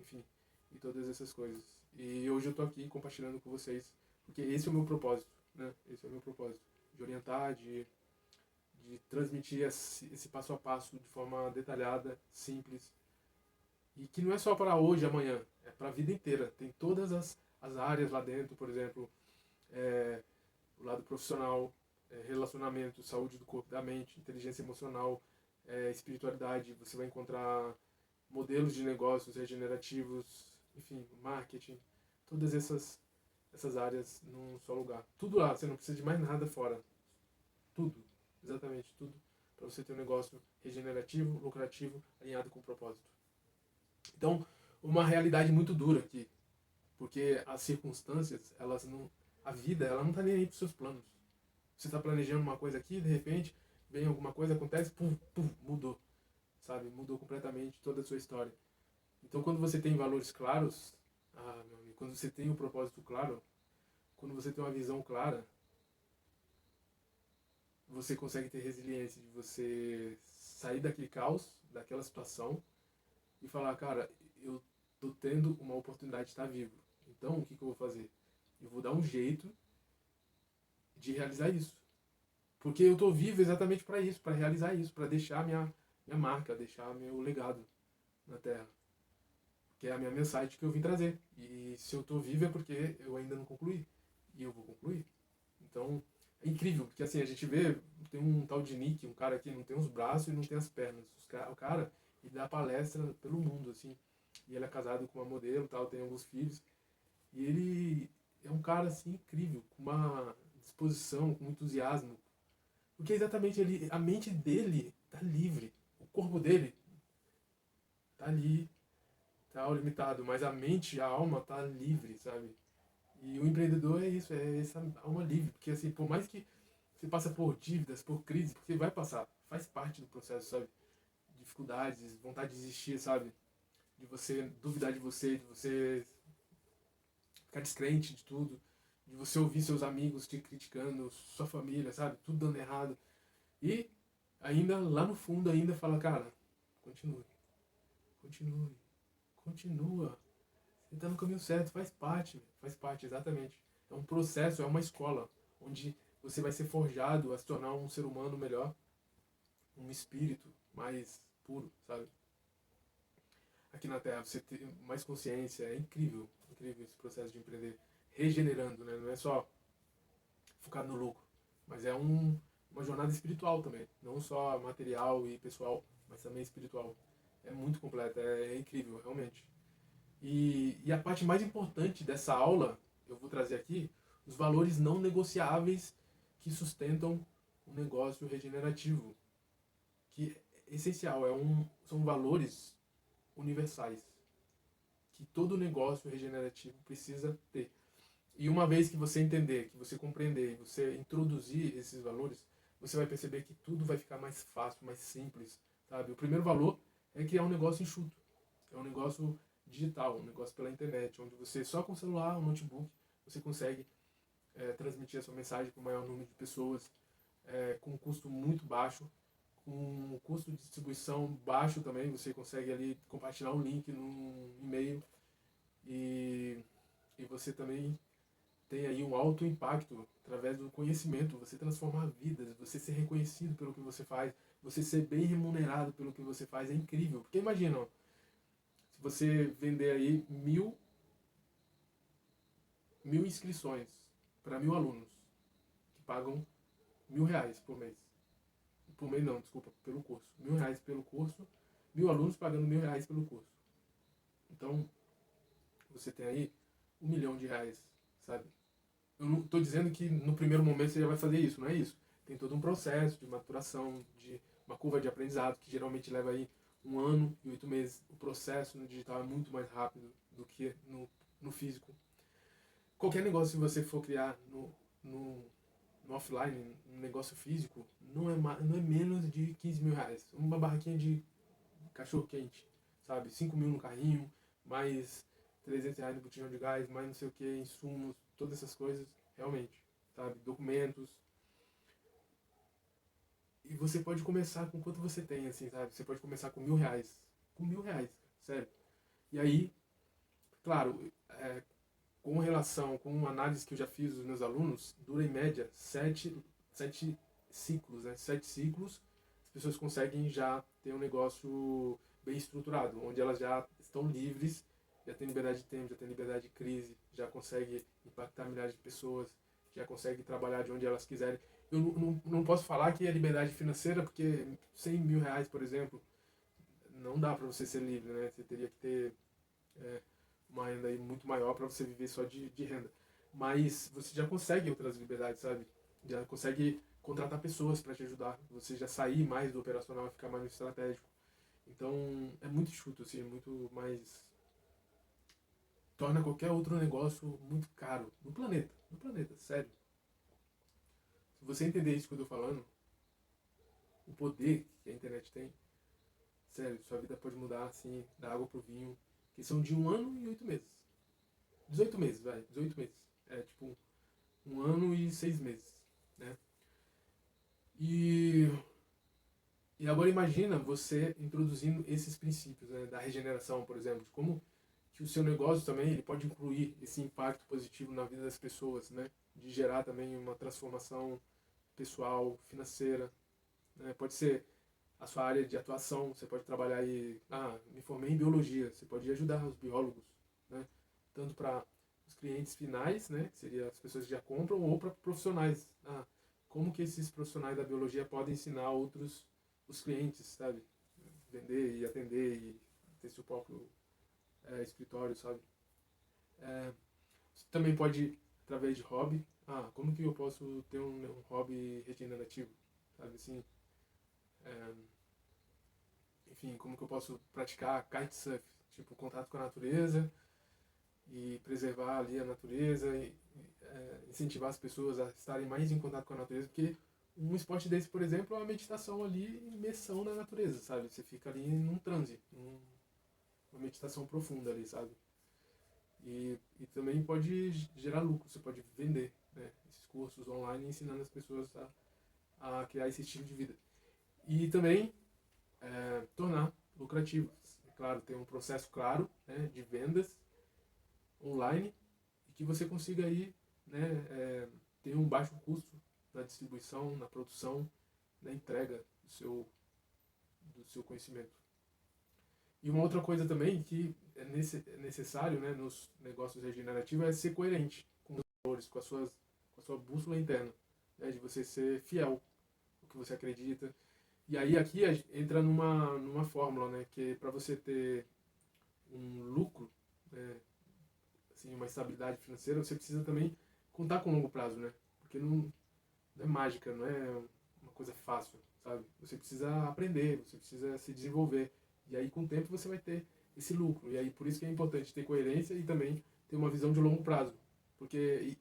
enfim, e todas essas coisas. E hoje eu estou aqui compartilhando com vocês, porque esse é o meu propósito, né, esse é o meu propósito, de orientar, de transmitir esse passo a passo de forma detalhada, simples, e que não é só para hoje, amanhã, é para a vida inteira. Tem todas as áreas lá dentro, por exemplo, o lado profissional, relacionamento, saúde do corpo e da mente, inteligência emocional, espiritualidade. Você vai encontrar modelos de negócios regenerativos, enfim, marketing, todas essas áreas num só lugar. Tudo lá, você não precisa de mais nada fora. Tudo, exatamente tudo, para você ter um negócio regenerativo, lucrativo, alinhado com o propósito. Então, uma realidade muito dura aqui, porque as circunstâncias, elas não, a vida, ela não está nem aí para os seus planos. Você está planejando uma coisa aqui, de repente, vem alguma coisa, acontece, pum, pum, mudou, sabe? Mudou completamente toda a sua história. Então, quando você tem valores claros, meu amigo, quando você tem um propósito claro, quando você tem uma visão clara, você consegue ter resiliência de você sair daquele caos, daquela situação, e falar, cara, eu tô tendo uma oportunidade de estar vivo. Então, o que eu vou fazer? Eu vou dar um jeito de realizar isso. Porque eu tô vivo exatamente para isso, para realizar isso, para deixar minha marca, deixar meu legado na Terra. Que é a minha mensagem que eu vim trazer. E se eu tô vivo é porque eu ainda não concluí. E eu vou concluir. Então, é incrível, porque assim, a gente vê, tem um tal de Nick, um cara que não tem os braços e não tem as pernas. O cara, ele dá palestra pelo mundo, assim. E ele é casado com uma modelo, tal, tem alguns filhos. E ele é um cara, assim, incrível, com uma disposição, com entusiasmo. Porque exatamente a mente dele tá livre. O corpo dele tá ali, tá limitado, mas a mente, a alma tá livre, sabe? E o empreendedor é isso, é essa alma livre. Porque assim, por mais que você passa por dívidas, por crises, porque vai passar, faz parte do processo, sabe? Dificuldades, vontade de desistir, sabe? De você duvidar de você ficar descrente de tudo, de você ouvir seus amigos te criticando, sua família, sabe? Tudo dando errado. E ainda, lá no fundo, ainda fala, cara, continue, continue, continua. Você tá no caminho certo, faz parte, exatamente. É um processo, é uma escola, onde você vai ser forjado a se tornar um ser humano melhor, um espírito mais puro, sabe? Aqui na Terra, você ter mais consciência, é incrível, incrível esse processo de empreender, regenerando, né? Não é só focado no lucro, mas é uma jornada espiritual também, não só material e pessoal, mas também espiritual. É muito completa, é incrível, realmente. E a parte mais importante dessa aula, eu vou trazer aqui, os valores não negociáveis que sustentam o negócio regenerativo, que é essencial, são valores universais que todo negócio regenerativo precisa ter. E uma vez que você entender, que você compreender, você introduzir esses valores, você vai perceber que tudo vai ficar mais fácil, mais simples, sabe? O primeiro valor é criar um negócio enxuto. É um negócio digital, um negócio pela internet, onde você só com o celular, um notebook, você consegue transmitir a sua mensagem para o maior número de pessoas, com um custo muito baixo, com um custo de distribuição baixo também, você consegue ali compartilhar um link no e-mail e você também tem aí um alto impacto através do conhecimento, você transformar vidas, você ser reconhecido pelo que você faz, você ser bem remunerado pelo que você faz, é incrível. Porque imagina, ó, se você vender aí mil inscrições para 1.000 alunos que pagam R$ 1.000 por mês. Por mês não, desculpa, pelo curso. R$ 1.000 pelo curso, 1.000 alunos pagando R$ 1.000 pelo curso. Então, você tem aí R$ 1 milhão, sabe? Eu não estou dizendo que no primeiro momento você já vai fazer isso, não é isso. Tem todo um processo de maturação, de uma curva de aprendizado, que geralmente leva aí 1 ano e 8 meses. O processo no digital é muito mais rápido do que no físico. Qualquer negócio que você for criar no offline, um negócio físico, não é menos de R$ 15.000. Uma barraquinha de cachorro quente, sabe? 5 mil no carrinho, mais R$ 300 no botijão de gás, mais não sei o que, insumos, todas essas coisas, realmente, sabe? Documentos. E você pode começar com quanto você tem, assim, sabe? Você pode começar com R$ 1.000. Com R$ 1.000, sério. E aí, claro, com relação, com uma análise que eu já fiz dos meus alunos, dura em média 7 ciclos, né? 7 ciclos, as pessoas conseguem já ter um negócio bem estruturado, onde elas já estão livres, já tem liberdade de tempo, já tem liberdade de crise, já consegue impactar milhares de pessoas, já consegue trabalhar de onde elas quiserem. Eu não posso falar que é liberdade financeira, porque R$ 100.000, por exemplo, não dá para você ser livre, né? Você teria que ter uma renda aí muito maior para você viver só de renda. Mas você já consegue outras liberdades, sabe? Já consegue contratar pessoas para te ajudar. Você já sair mais do operacional e ficar mais no estratégico. Então, é muito enxuto, assim, muito mais... Torna qualquer outro negócio muito caro. No planeta, sério. Se você entender isso que eu tô falando, o poder que a internet tem, sério, sua vida pode mudar, assim, da água pro vinho, que são de 1 ano e 8 meses. 18 meses, vai, 18 meses. É tipo 1 ano e 6 meses, né? E, e agora imagina você introduzindo esses princípios, né, da regeneração, por exemplo, de como que o seu negócio também ele pode incluir esse impacto positivo na vida das pessoas, né? De gerar também uma transformação pessoal, financeira, né? Pode ser a sua área de atuação, você pode trabalhar aí, me formei em biologia, você pode ajudar os biólogos, né? Tanto para os clientes finais, né, que seriam as pessoas que já compram, ou para profissionais. Como que esses profissionais da biologia podem ensinar outros, os clientes, sabe? Vender e atender e ter seu próprio escritório, sabe? Você também pode, através de hobby, como que eu posso ter um hobby regenerativo, sabe assim? Enfim, como que eu posso praticar kitesurf, tipo, contato com a natureza e preservar ali a natureza e incentivar as pessoas a estarem mais em contato com a natureza, porque um esporte desse, por exemplo, é uma meditação ali, imersão na natureza, sabe? Você fica ali num transe, uma meditação profunda ali, sabe? E também pode gerar lucro, você pode vender, né, esses cursos online ensinando as pessoas a criar esse estilo de vida. E também tornar lucrativo. É claro, tem um processo claro, né, de vendas online e que você consiga aí, né, ter um baixo custo na distribuição, na produção, na entrega do seu conhecimento. E uma outra coisa também que é necessário, né, nos negócios regenerativos é ser coerente com os valores, com a sua bússola interna, né, de você ser fiel ao que você acredita. E aí aqui entra numa fórmula, né, que para você ter um lucro, né, assim, uma estabilidade financeira, você precisa também contar com longo prazo, né? Porque não é mágica, não é uma coisa fácil, sabe? Você precisa aprender, você precisa se desenvolver. E aí, com o tempo, você vai ter esse lucro. E aí, por isso que é importante ter coerência e também ter uma visão de longo prazo. Porque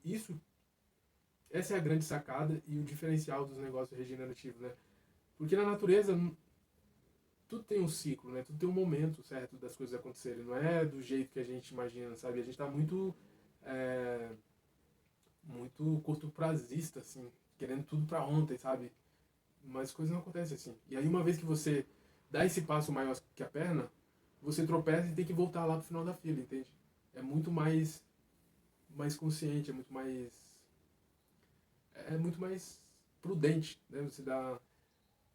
essa é a grande sacada e o diferencial dos negócios regenerativos, né? Porque na natureza, tudo tem um ciclo, né? Tudo tem um momento certo das coisas acontecerem. Não é do jeito que a gente imagina, sabe? A gente está muito curto prazista, assim, querendo tudo para ontem, sabe? Mas as coisas não acontecem assim. E aí uma vez que você dá esse passo maior que a perna, você tropeça e tem que voltar lá pro final da fila, entende? É muito mais consciente, é muito mais prudente, né? Você dá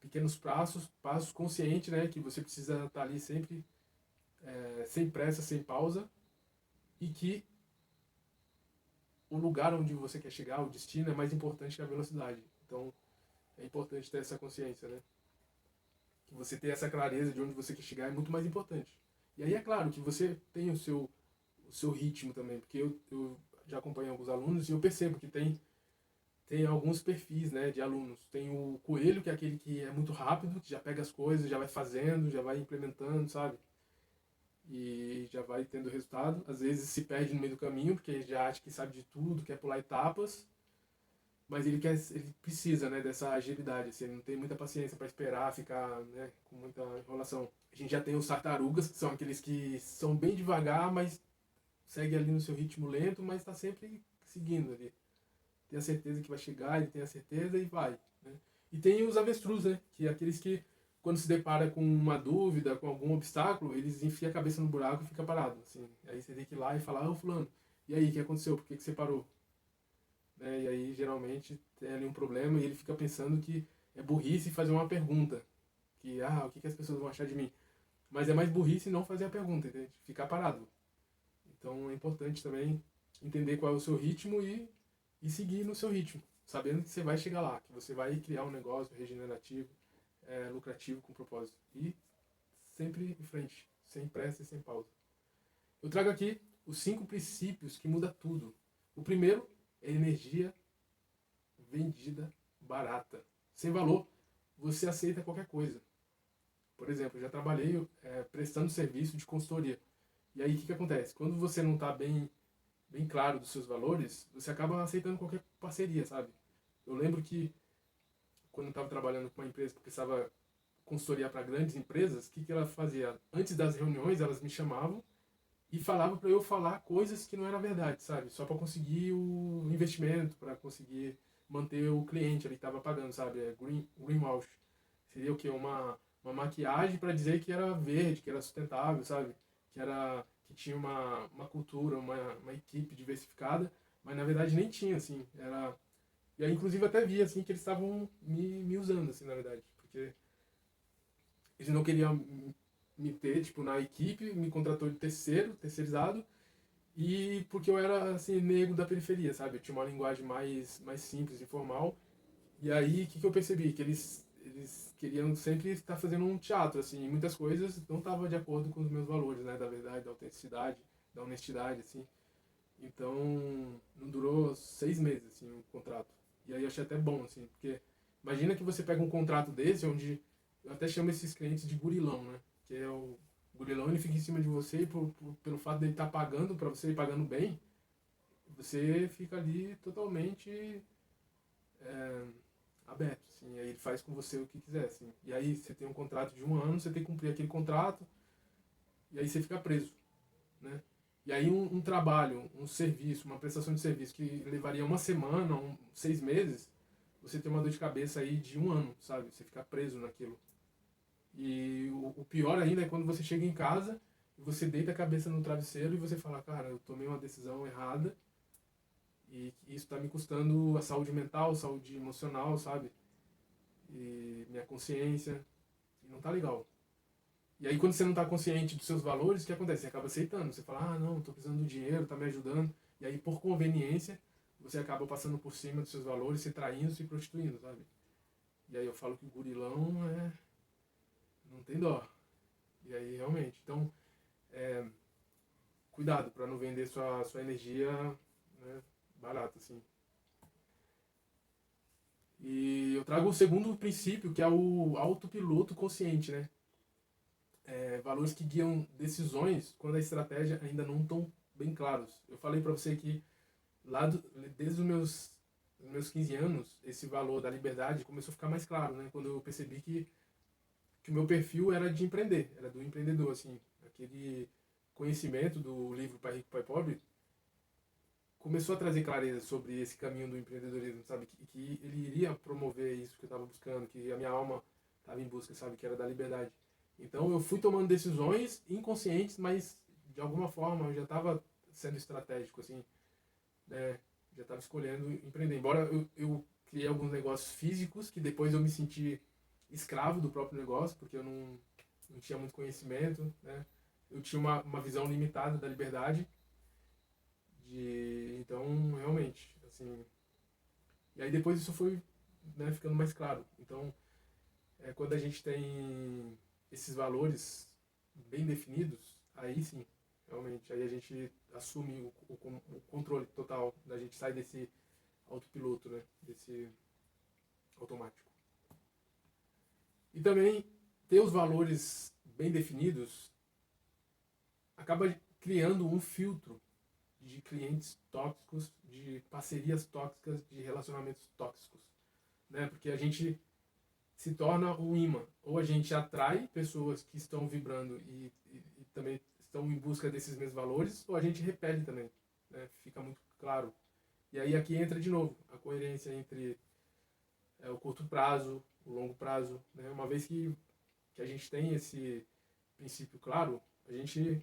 pequenos passos consciente, né? Que você precisa estar ali sempre sem pressa, sem pausa, e que o lugar onde você quer chegar, o destino, é mais importante que a velocidade. Então, é importante ter essa consciência, né? Que você ter essa clareza de onde você quer chegar é muito mais importante. E aí é claro que você tem o seu ritmo também, porque eu já acompanho alguns alunos e eu percebo que tem alguns perfis, né, de alunos. Tem o coelho, que é aquele que é muito rápido, que já pega as coisas, já vai fazendo, já vai implementando, sabe? E já vai tendo resultado. Às vezes se perde no meio do caminho, porque já acha que sabe de tudo, quer pular etapas, mas ele precisa, né, dessa agilidade, assim, ele não tem muita paciência para esperar, ficar, né, com muita enrolação. A gente já tem os tartarugas, que são aqueles que são bem devagar, mas segue ali no seu ritmo lento, mas está sempre seguindo ali. Tem a certeza que vai chegar, ele tem a certeza e vai, né? E tem os avestruz, né, que é aqueles que quando se depara com uma dúvida, com algum obstáculo, eles enfiam a cabeça no buraco e fica parado, assim. Aí você tem que ir lá e falar: ô fulano, e aí, o que aconteceu? Por que você parou? Né? E aí geralmente tem ali um problema e ele fica pensando que é burrice fazer uma pergunta, que o que as pessoas vão achar de mim? Mas é mais burrice não fazer a pergunta, entende? Ficar parado. Então é importante também entender qual é o seu ritmo e seguir no seu ritmo, sabendo que você vai chegar lá, que você vai criar um negócio regenerativo, lucrativo, com propósito. E sempre em frente, sem pressa e sem pausa. Eu trago aqui os 5 princípios que mudam tudo. O primeiro é energia vendida barata. Sem valor, você aceita qualquer coisa. Por exemplo, eu já trabalhei prestando serviço de consultoria. E aí o que acontece? Quando você não está bem claro dos seus valores, você acaba aceitando qualquer parceria, sabe? Eu lembro que quando eu estava trabalhando com uma empresa que precisava consultoria para grandes empresas, o que ela fazia? Antes das reuniões, elas me chamavam e falavam para eu falar coisas que não era verdade, sabe? Só para conseguir o investimento, para conseguir manter o cliente ali que estava pagando, sabe? Greenwash. Seria o quê? Uma maquiagem para dizer que era verde, que era sustentável, sabe? Que tinha uma cultura, uma equipe diversificada, mas na verdade nem tinha, assim. E aí, inclusive, até via, assim, que eles estavam me usando, assim, na verdade. Porque eles não queriam me ter, tipo, na equipe, me contratou de terceirizado, e porque eu era, assim, negro da periferia, sabe? Eu tinha uma linguagem mais simples, informal. E aí, o que eu percebi? Que eles queriam sempre estar fazendo um teatro, assim, e muitas coisas não estavam de acordo com os meus valores, né? Da verdade, da autenticidade, da honestidade, assim. Então, não durou 6 meses, assim, o contrato. E aí eu achei até bom, assim, porque imagina que você pega um contrato desse, onde eu até chamo esses clientes de gurilão, né? Que é o gurilão, ele fica em cima de você e pelo fato dele estar pagando para você e pagando bem, você fica ali totalmente é, aberto, assim. Aí ele faz com você o que quiser, assim. E aí você tem um contrato de 1 ano, você tem que cumprir aquele contrato, e aí você fica preso, né? E aí um trabalho, um serviço, uma prestação de serviço que levaria uma semana, 6 meses, você tem uma dor de cabeça aí de 1 ano, sabe? Você fica preso naquilo. E o pior ainda é quando você chega em casa e você deita a cabeça no travesseiro e você fala: cara, eu tomei uma decisão errada e isso está me custando a saúde mental, saúde emocional, sabe? E minha consciência, e não tá legal. E aí quando você não está consciente dos seus valores, o que acontece? Você acaba aceitando. Você fala: não, estou precisando do dinheiro, está me ajudando. E aí por conveniência, você acaba passando por cima dos seus valores, se traindo, se prostituindo, sabe? E aí eu falo que o gurilão não tem dó. E aí realmente, então, cuidado para não vender sua energia, né, barata, assim. E eu trago o segundo princípio, que é o autopiloto consciente, né? Valores que guiam decisões quando a estratégia ainda não estão bem claros. Eu falei para você que desde os meus 15 anos, esse valor da liberdade começou a ficar mais claro, né? Quando eu percebi que o meu perfil era de empreender, era do empreendedor, assim. Aquele conhecimento do livro Pai Rico, Pai Pobre começou a trazer clareza sobre esse caminho do empreendedorismo, sabe? Que ele iria promover isso que eu estava buscando, que a minha alma estava em busca, sabe? Que era da liberdade. Então eu fui tomando decisões inconscientes, mas de alguma forma eu já estava sendo estratégico, assim, né? Já estava escolhendo empreender. Embora eu criei alguns negócios físicos, que depois eu me senti escravo do próprio negócio, porque eu não tinha muito conhecimento, né? eu tinha uma visão limitada da liberdade, então, realmente, assim, e aí depois isso foi, né, ficando mais claro. Então, quando a gente tem esses valores bem definidos, aí sim, realmente, aí a gente assume o controle total, a gente sai desse autopiloto, né, desse automático. E também ter os valores bem definidos acaba criando um filtro de clientes tóxicos, de parcerias tóxicas, de relacionamentos tóxicos, né? Porque a gente se torna um imã. Ou a gente atrai pessoas que estão vibrando e também estão em busca desses mesmos valores, ou a gente repele também, né? Fica muito claro. E aí aqui entra de novo a coerência entre o curto prazo, o longo prazo, né? Uma vez que a gente tem esse princípio claro, a gente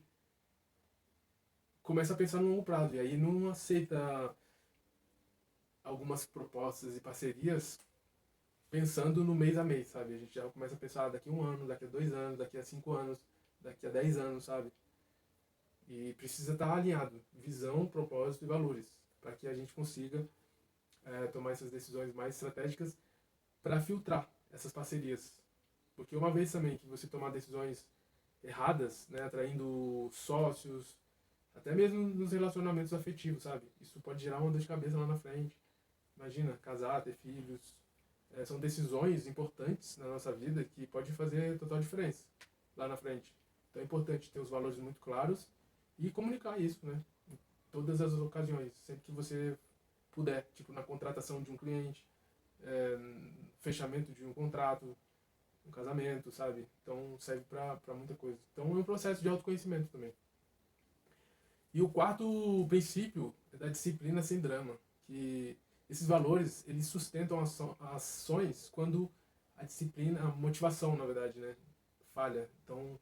começa a pensar no longo prazo e aí não aceita algumas propostas e parcerias pensando no mês a mês, sabe? A gente já começa a pensar daqui a 1 ano, daqui a 2 anos, daqui a 5 anos, daqui a 10 anos, sabe? E precisa estar alinhado, visão, propósito e valores, para que a gente consiga tomar essas decisões mais estratégicas para filtrar essas parcerias. Porque uma vez também que você tomar decisões erradas, né, atraindo sócios, até mesmo nos relacionamentos afetivos, sabe? Isso pode gerar uma dor de cabeça lá na frente. Imagina, casar, ter filhos. São decisões importantes na nossa vida que pode fazer total diferença lá na frente. Então é importante ter os valores muito claros e comunicar isso, né? Em todas as ocasiões, sempre que você puder, tipo na contratação de um cliente, fechamento de um contrato, um casamento, sabe? Então serve para muita coisa. Então é um processo de autoconhecimento também. E o quarto princípio é da disciplina sem drama, que esses valores eles sustentam ações quando a disciplina, a motivação, na verdade, né, falha. Então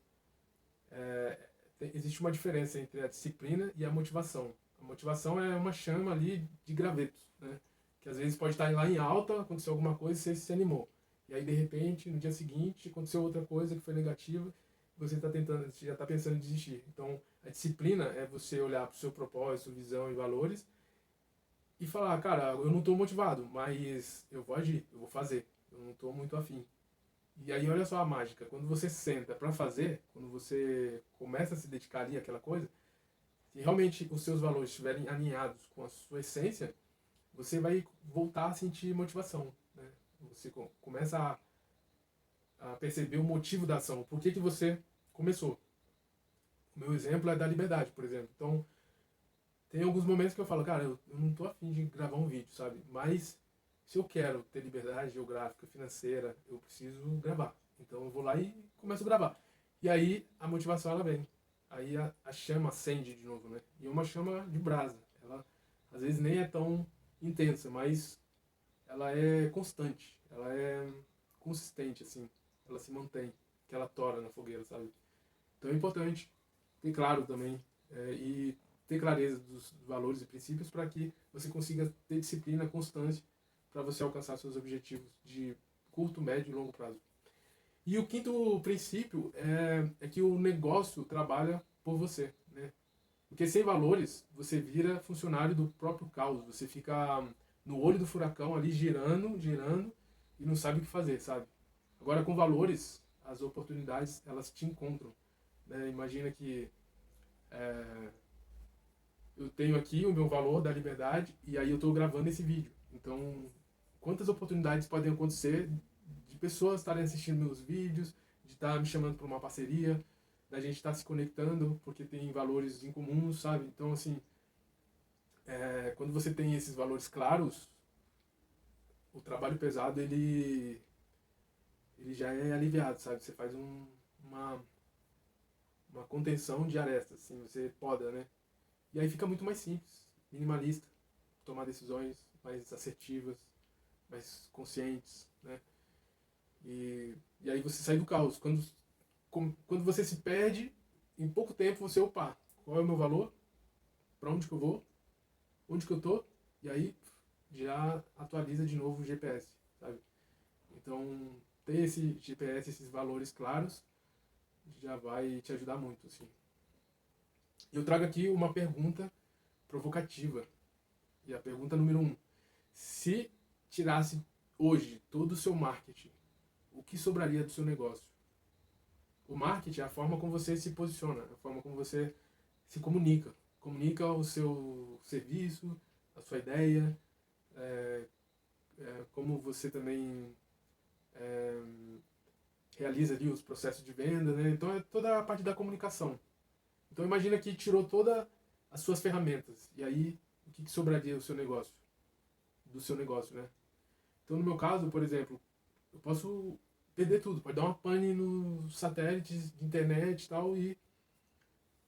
existe uma diferença entre a disciplina e a motivação. A motivação é uma chama ali de graveto, né, que às vezes pode estar lá em alta, aconteceu alguma coisa e você se animou. E aí de repente no dia seguinte aconteceu outra coisa que foi negativa, você você já está pensando em desistir. Então a disciplina é você olhar para o seu propósito, visão e valores e falar, cara, eu não estou motivado, mas eu vou agir, eu vou fazer, eu não estou muito afim. E aí olha só a mágica, quando você senta para fazer, quando você começa a se dedicar ali àquela coisa, se realmente os seus valores estiverem alinhados com a sua essência, você vai voltar a sentir motivação, né? Você começa a perceber o motivo da ação, por que você começou. O meu exemplo é da liberdade, por exemplo. Então, tem alguns momentos que eu falo, cara, eu não tô afim de gravar um vídeo, sabe? Mas se eu quero ter liberdade geográfica, financeira, eu preciso gravar. Então eu vou lá e começo a gravar. E aí a motivação ela vem. Aí a chama acende de novo, né? E é uma chama de brasa. Ela às vezes nem é tão intensa, mas ela é constante. Ela é consistente, assim. Ela se mantém. Que ela tora na fogueira, sabe? Então é importante ter claro também e ter clareza dos valores e princípios para que você consiga ter disciplina, constância para você alcançar seus objetivos de curto, médio e longo prazo. E o quinto princípio é que o negócio trabalha por você, né? Porque sem valores você vira funcionário do próprio caos, você fica no olho do furacão ali girando, girando e não sabe o que fazer, sabe? Agora com valores as oportunidades elas te encontram, né? Imagina que eu tenho aqui o meu valor da liberdade e aí eu estou gravando esse vídeo. Então, quantas oportunidades podem acontecer de pessoas estarem assistindo meus vídeos, de estar me chamando para uma parceria, da gente estar se conectando porque tem valores em comum, sabe? Então, assim, quando você tem esses valores claros, o trabalho pesado ele já é aliviado, sabe? Você faz uma, uma contenção de arestas, assim, você poda, né? E aí fica muito mais simples, minimalista, tomar decisões mais assertivas, mais conscientes, né? E aí você sai do caos. Quando você se perde, em pouco tempo você, opa, qual é o meu valor? Para onde que eu vou? Onde que eu tô? E aí já atualiza de novo o GPS, sabe? Então, ter esse GPS, esses valores claros, já vai te ajudar muito, assim. Eu trago aqui uma pergunta provocativa. E a pergunta número 1. Se tirasse hoje todo o seu marketing, o que sobraria do seu negócio? O marketing é a forma como você se posiciona, a forma como você se comunica. Comunica o seu serviço, a sua ideia, como você também realiza ali os processos de venda, né? Então é toda a parte da comunicação. Então imagina que tirou todas as suas ferramentas. E aí, o que sobraria do seu negócio? Do seu negócio, né? Então no meu caso, por exemplo, eu posso perder tudo. Pode dar uma pane nos satélites de internet e tal. E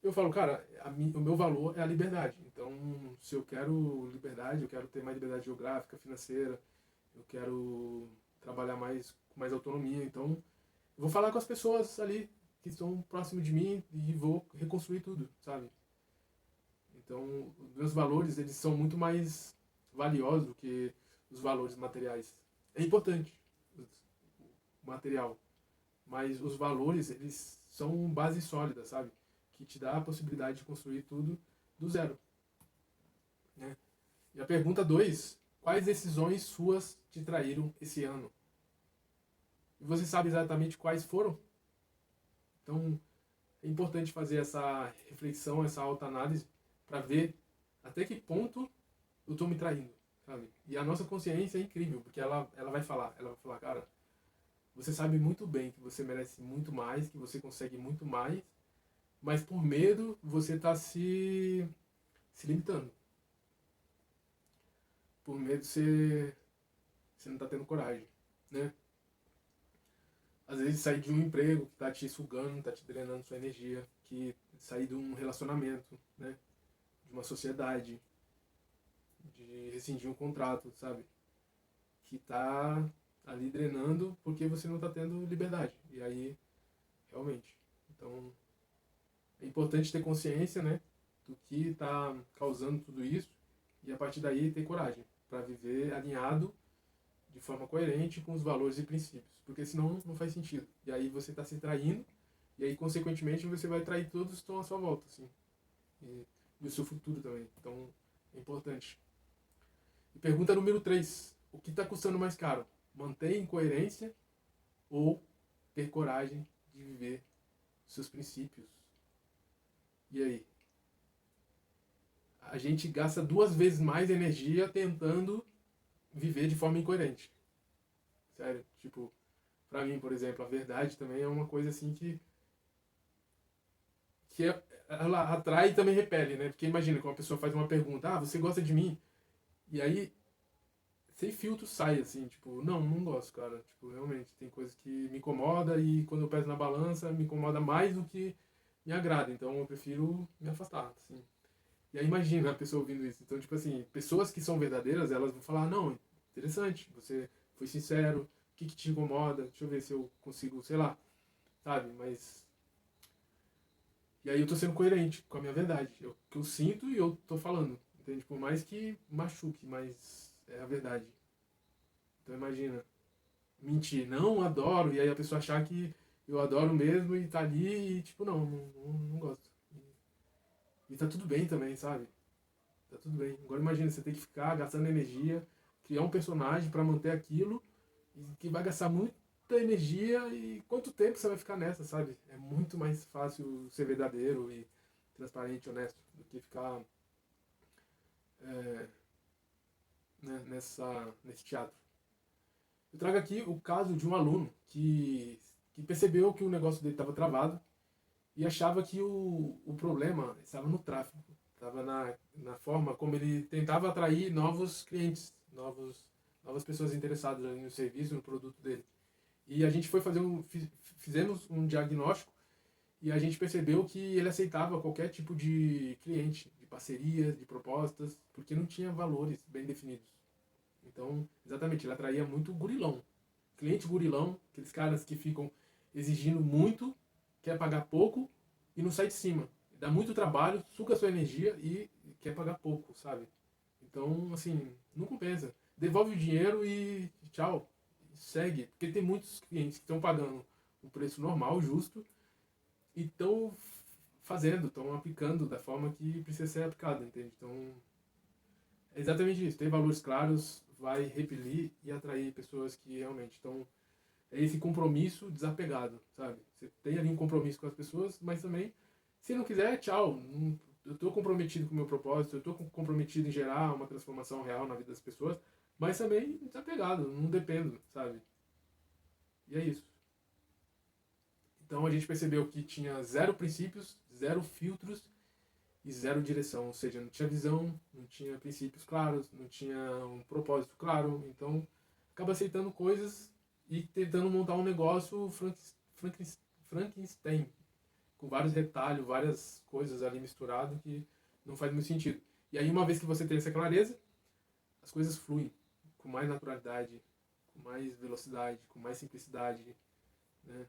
eu falo, cara, o meu valor é a liberdade. Então, se eu quero liberdade, eu quero ter mais liberdade geográfica, financeira, eu quero trabalhar com mais autonomia. Então, eu vou falar com as pessoas ali que estão próximo de mim e vou reconstruir tudo, sabe? Então, os meus valores, eles são muito mais valiosos do que os valores materiais. É importante o material, mas os valores, eles são base sólida, sabe? Que te dá a possibilidade de construir tudo do zero, né? E a pergunta 2, quais decisões suas te traíram esse ano? E você sabe exatamente quais foram? Então, é importante fazer essa reflexão, essa autoanálise, para ver até que ponto eu estou me traindo, sabe? E a nossa consciência é incrível, porque ela vai falar, cara, você sabe muito bem que você merece muito mais, que você consegue muito mais, mas por medo você está se limitando. Por medo você não está tendo coragem, né? Às vezes sair de um emprego que está te sugando, está te drenando sua energia, que sair de um relacionamento, né? De uma sociedade, de rescindir um contrato, sabe? Que está ali drenando porque você não está tendo liberdade. E aí, realmente. Então, é importante ter consciência, né? Do que está causando tudo isso e a partir daí ter coragem para viver alinhado de forma coerente com os valores e princípios, porque senão não faz sentido. E aí você está se traindo e aí consequentemente você vai trair todos que estão à sua volta, assim, e o seu futuro também. Então é importante. E pergunta número 3, o que está custando mais caro? Manter em coerência ou ter coragem de viver seus princípios? E aí? A gente gasta 2 vezes mais energia tentando viver de forma incoerente. Sério, tipo, pra mim, por exemplo, a verdade também é uma coisa assim ela atrai e também repele, né? Porque imagina, quando uma pessoa faz uma pergunta, você gosta de mim? E aí, sem filtro sai assim, tipo, não gosto, cara. Tipo, realmente, tem coisa que me incomoda e quando eu peso na balança, me incomoda mais do que me agrada. Então eu prefiro me afastar, assim. E aí imagina a pessoa ouvindo isso. Então, tipo assim, pessoas que são verdadeiras, elas vão falar, não, interessante, você foi sincero, o que te incomoda? Deixa eu ver se eu consigo, sei lá, sabe? Mas... E aí eu tô sendo coerente com a minha verdade. O que eu sinto e eu tô falando. Entende? Por mais que machuque, mas é a verdade. Então imagina, mentir, não adoro, e aí a pessoa achar que eu adoro mesmo e tá ali e tipo, não gosto. E tá tudo bem também, sabe? Tá tudo bem. Agora imagina, você tem que ficar gastando energia, criar um personagem para manter aquilo, e que vai gastar muita energia e quanto tempo você vai ficar nessa, sabe? É muito mais fácil ser verdadeiro e transparente, honesto, do que ficar é, né, nesse teatro. Eu trago aqui o caso de um aluno que percebeu que o negócio dele estava travado e achava que o problema estava no tráfego, estava na forma como ele tentava atrair novos clientes, novas pessoas interessadas no serviço, no produto dele. E a gente foi fizemos um diagnóstico e a gente percebeu que ele aceitava qualquer tipo de cliente, de parceria, de propostas, porque não tinha valores bem definidos. Então, exatamente, ele atraía muito gurilão. Cliente gurilão, aqueles caras que ficam exigindo muito, quer pagar pouco e não sai de cima. Dá muito trabalho, suga sua energia e quer pagar pouco, sabe? Então, assim, não compensa. Devolve o dinheiro e tchau. Segue. Porque tem muitos clientes que estão pagando o preço normal, justo, e estão fazendo, estão aplicando da forma que precisa ser aplicada, entende? Então, é exatamente isso. Ter valores claros vai repelir e atrair pessoas que realmente estão... É esse compromisso desapegado, sabe? Você tem ali um compromisso com as pessoas, mas também, se não quiser, tchau. Eu estou comprometido com o meu propósito, eu estou comprometido em gerar uma transformação real na vida das pessoas, mas também desapegado, não dependo, sabe? E é isso. Então a gente percebeu que tinha zero princípios, zero filtros e zero direção. Ou seja, não tinha visão, não tinha princípios claros, não tinha um propósito claro. Então acaba aceitando coisas e tentando montar um negócio Frankenstein, com vários retalhos, várias coisas ali misturadas que não faz muito sentido. E aí, uma vez que você tem essa clareza, as coisas fluem com mais naturalidade, com mais velocidade, com mais simplicidade, né?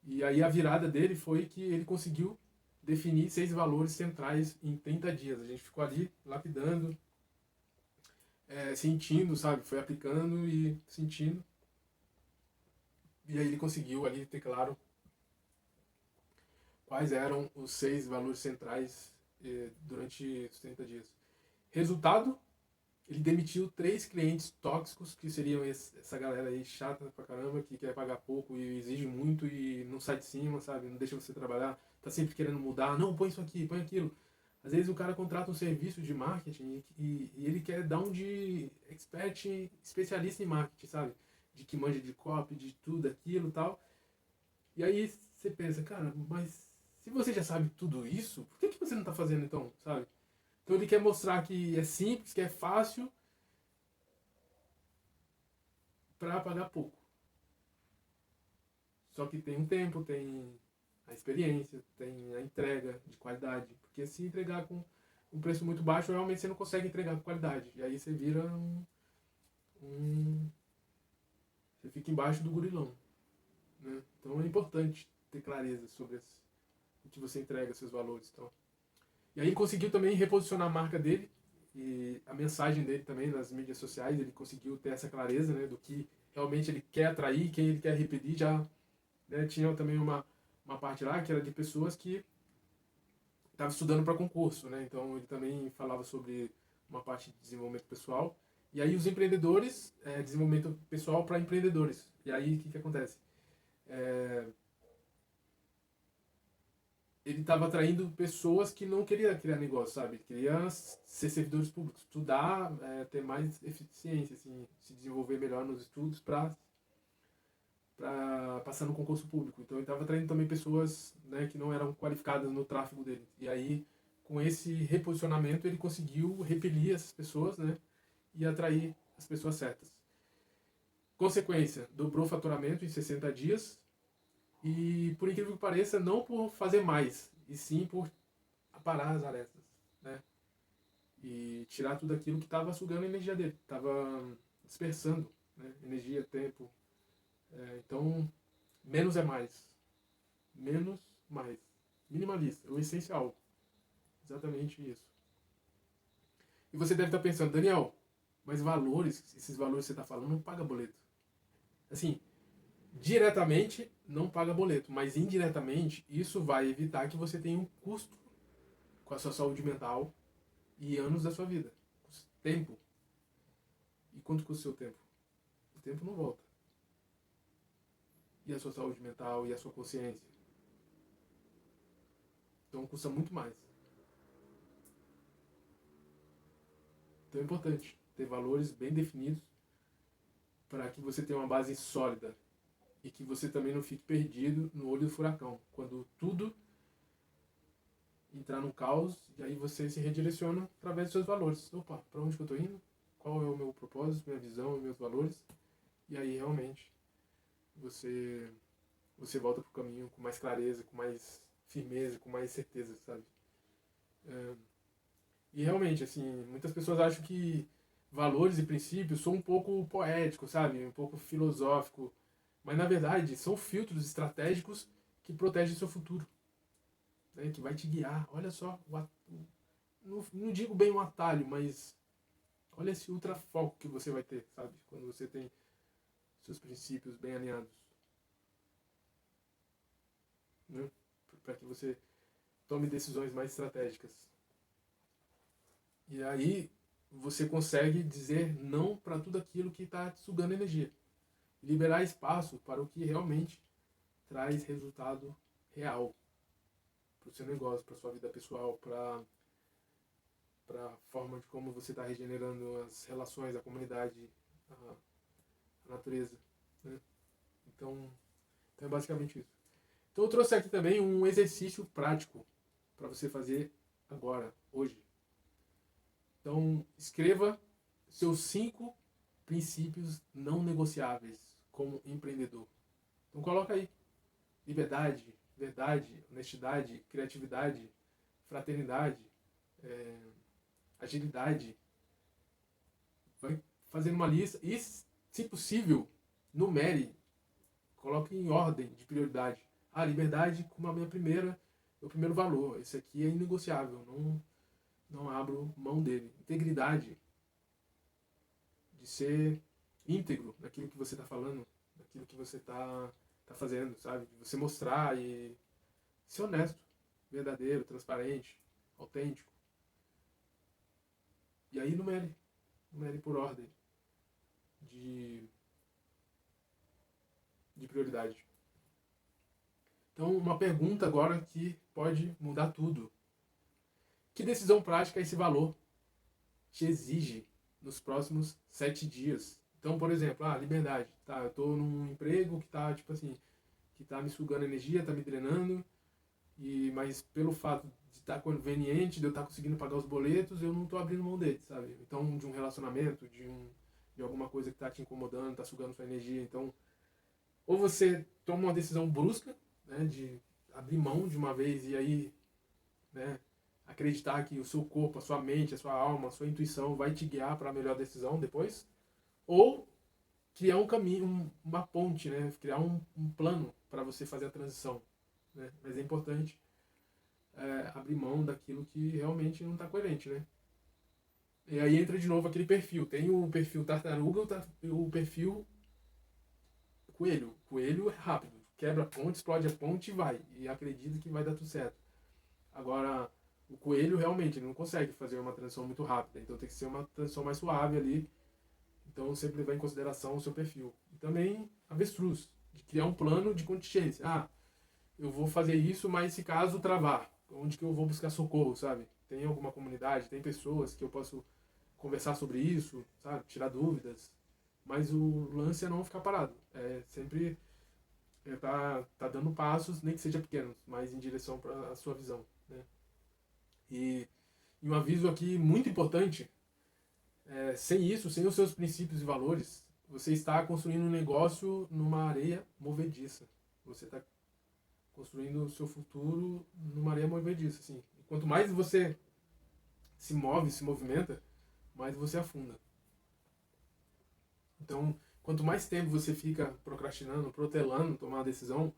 E aí a virada dele foi que ele conseguiu definir 6 valores centrais em 30 dias. A gente ficou ali lapidando, sentindo, sabe? Foi aplicando e sentindo. E aí ele conseguiu ali ter claro quais eram os 6 valores centrais durante os 30 dias. Resultado, ele demitiu 3 clientes tóxicos, que seriam essa galera aí chata pra caramba, que quer pagar pouco e exige muito e não sai de cima, sabe? Não deixa você trabalhar, tá sempre querendo mudar. Não, põe isso aqui, põe aquilo. Às vezes o cara contrata um serviço de marketing e ele quer dar um de expert, especialista em marketing, sabe? De que manja de copy, de tudo, aquilo e tal. E aí você pensa, cara, mas se você já sabe tudo isso, por que você não tá fazendo então, sabe? Então ele quer mostrar que é simples, que é fácil para pagar pouco. Só que tem um tempo, tem a experiência, tem a entrega de qualidade. Porque se entregar com um preço muito baixo, realmente você não consegue entregar com qualidade. E aí você vira um você fica embaixo do gurilão, né? Então é importante ter clareza sobre o que você entrega, seus valores. Então. E aí ele conseguiu também reposicionar a marca dele e a mensagem dele também nas mídias sociais. Ele conseguiu ter essa clareza, né, do que realmente ele quer atrair, quem ele quer repelir. Já, né, tinha também uma parte lá que era de pessoas que estavam estudando para concurso, né? Então ele também falava sobre uma parte de desenvolvimento pessoal. E aí os empreendedores, desenvolvimento pessoal para empreendedores. E aí o que acontece? Ele estava atraindo pessoas que não queriam criar negócio, sabe? Queria ser servidores públicos, estudar, ter mais eficiência, assim, se desenvolver melhor nos estudos para passar no concurso público. Então ele estava atraindo também pessoas, né, que não eram qualificadas no tráfego dele. E aí, com esse reposicionamento, ele conseguiu repelir essas pessoas, né, e atrair as pessoas certas. Consequência, dobrou o faturamento em 60 dias e, por incrível que pareça, não por fazer mais, e sim por parar as arestas, né, e tirar tudo aquilo que estava sugando a energia dele, estava dispersando, né, energia, tempo. Então, menos é mais. Menos, mais. Minimalista, o essencial. Exatamente isso. E você deve estar pensando, Daniel, mas valores, esses valores que você está falando, não paga boleto. Assim, diretamente não paga boleto, mas indiretamente isso vai evitar que você tenha um custo com a sua saúde mental e anos da sua vida. Tempo. E quanto custa o seu tempo? O tempo não volta. E a sua saúde mental e a sua consciência? Então custa muito mais. Então é importante ter valores bem definidos para que você tenha uma base sólida e que você também não fique perdido no olho do furacão, quando tudo entrar no caos e aí você se redireciona através dos seus valores. Opa, para onde que eu estou indo? Qual é o meu propósito, minha visão, meus valores? E aí realmente você volta para o caminho com mais clareza, com mais firmeza, com mais certeza, sabe? E realmente, assim, muitas pessoas acham que valores e princípios são um pouco poéticos, sabe? Um pouco filosófico. Mas, na verdade, são filtros estratégicos que protegem seu futuro. Né? Que vai te guiar. Olha só, não digo bem um atalho, mas olha esse ultrafoco que você vai ter, sabe? Quando você tem seus princípios bem alinhados. Né? Para que você tome decisões mais estratégicas. E aí você consegue dizer não para tudo aquilo que está te sugando energia. Liberar espaço para o que realmente traz resultado real para o seu negócio, para a sua vida pessoal, para a forma de como você está regenerando as relações, a comunidade, a natureza. Né? Então é basicamente isso. Então eu trouxe aqui também um exercício prático para você fazer agora, hoje. Então escreva seus 5 princípios não negociáveis como empreendedor. Então coloca aí: liberdade, verdade, honestidade, criatividade, fraternidade, agilidade. Vai fazendo uma lista e, se possível, numere, coloque em ordem de prioridade. A liberdade como meu primeiro valor. Esse aqui é inegociável, não abro mão dele. Integridade, de ser íntegro naquilo que você está falando, naquilo que você está fazendo, sabe? De você mostrar e ser honesto, verdadeiro, transparente, autêntico. E aí numere por ordem de prioridade. Então, uma pergunta agora que pode mudar tudo. Que decisão prática esse valor te exige nos próximos 7 dias? Então, por exemplo, liberdade. Tá, eu estou num emprego que está, tipo assim, que está me sugando energia, está me drenando, mas pelo fato de estar conveniente, de eu estar conseguindo pagar os boletos, eu não estou abrindo mão dele, sabe? Então, de um relacionamento, de alguma coisa que está te incomodando, está sugando sua energia. Então, ou você toma uma decisão brusca, né, de abrir mão de uma vez e aí, né, acreditar que o seu corpo, a sua mente, a sua alma, a sua intuição vai te guiar para a melhor decisão depois, ou criar um caminho, uma ponte, né, criar um plano para você fazer a transição. Né? Mas é importante abrir mão daquilo que realmente não está coerente, né? E aí entra de novo aquele perfil. Tem o perfil tartaruga e o perfil coelho. Coelho é rápido. Quebra a ponte, explode a ponte e vai. E acredita que vai dar tudo certo. Agora, o coelho realmente ele não consegue fazer uma transição muito rápida. Então tem que ser uma transição mais suave ali. Então sempre levar em consideração o seu perfil. E também avestruz. De criar um plano de contingência. Eu vou fazer isso, mas se caso travar, onde que eu vou buscar socorro, sabe? Tem alguma comunidade, tem pessoas que eu posso conversar sobre isso, sabe? Tirar dúvidas. Mas o lance é não ficar parado. É sempre tá dando passos, nem que seja pequenos, mas em direção para a sua visão, né? E um aviso aqui muito importante, sem isso, sem os seus princípios e valores, você está construindo um negócio numa areia movediça. Você está construindo o seu futuro numa areia movediça, assim. E quanto mais você se move, se movimenta, mais você afunda. Então, quanto mais tempo você fica procrastinando, protelando tomar a decisão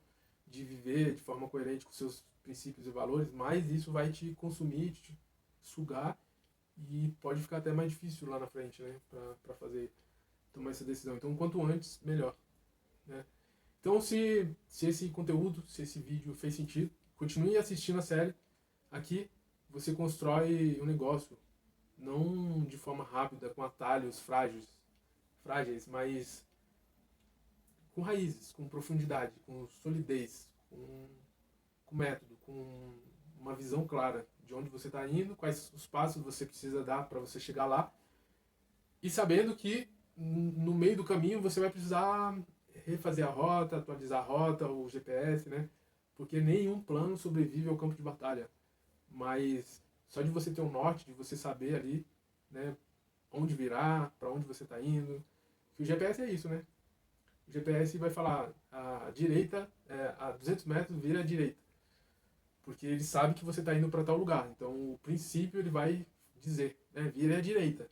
de viver de forma coerente com seus princípios e valores, mais isso vai te consumir, te sugar, e pode ficar até mais difícil lá na frente, né, para tomar essa decisão. Então, quanto antes, melhor, né? Então, se esse conteúdo, se esse vídeo fez sentido, continue assistindo a série. Aqui você constrói um negócio, não de forma rápida, com atalhos frágeis, mas com raízes, com profundidade, com solidez, com método, com uma visão clara de onde você está indo, quais os passos você precisa dar para você chegar lá, e sabendo que no meio do caminho você vai precisar refazer a rota, atualizar a rota, o GPS, né? Porque nenhum plano sobrevive ao campo de batalha. Mas só de você ter um norte, de você saber ali, né, onde virar, para onde você está indo. Que o GPS é isso, né? O GPS vai falar a direita, a 200 metros vira à direita. Porque ele sabe que você está indo para tal lugar. Então o princípio ele vai dizer, né, vira à direita.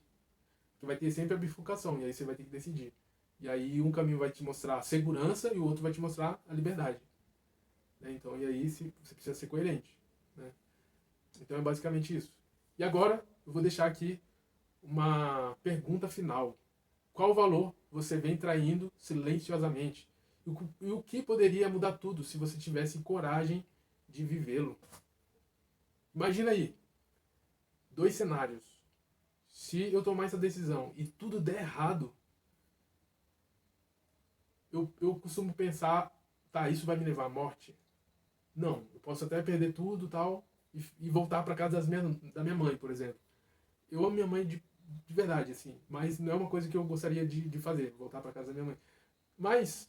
Porque vai ter sempre a bifurcação, e aí você vai ter que decidir. E aí um caminho vai te mostrar a segurança e o outro vai te mostrar a liberdade. Né? Então, e aí você precisa ser coerente. Né? Então é basicamente isso. E agora eu vou deixar aqui uma pergunta final. Qual valor você vem traindo silenciosamente? E o que poderia mudar tudo se você tivesse coragem de vivê-lo? Imagina aí, dois cenários. Se eu tomar essa decisão e tudo der errado, eu costumo pensar, tá, isso vai me levar à morte? Não, eu posso até perder tudo tal e voltar para casa da minha mãe, por exemplo. Eu amo minha mãe de verdade, assim, mas não é uma coisa que eu gostaria de fazer, voltar para casa da minha mãe. Mas,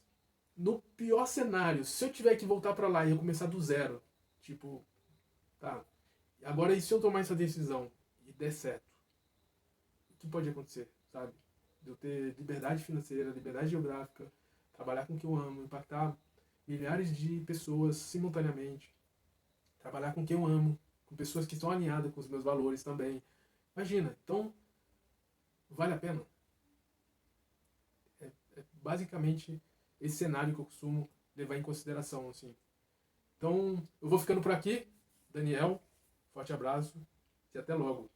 no pior cenário, se eu tiver que voltar para lá e eu começar do zero, tipo, tá, agora e se eu tomar essa decisão e der certo? O que pode acontecer, sabe? De eu ter liberdade financeira, liberdade geográfica, trabalhar com o que eu amo, impactar milhares de pessoas simultaneamente, trabalhar com o que eu amo, com pessoas que estão alinhadas com os meus valores também. Imagina, então, vale a pena? É basicamente esse cenário que eu costumo levar em consideração, assim. Então, eu vou ficando por aqui. Daniel, forte abraço e até logo.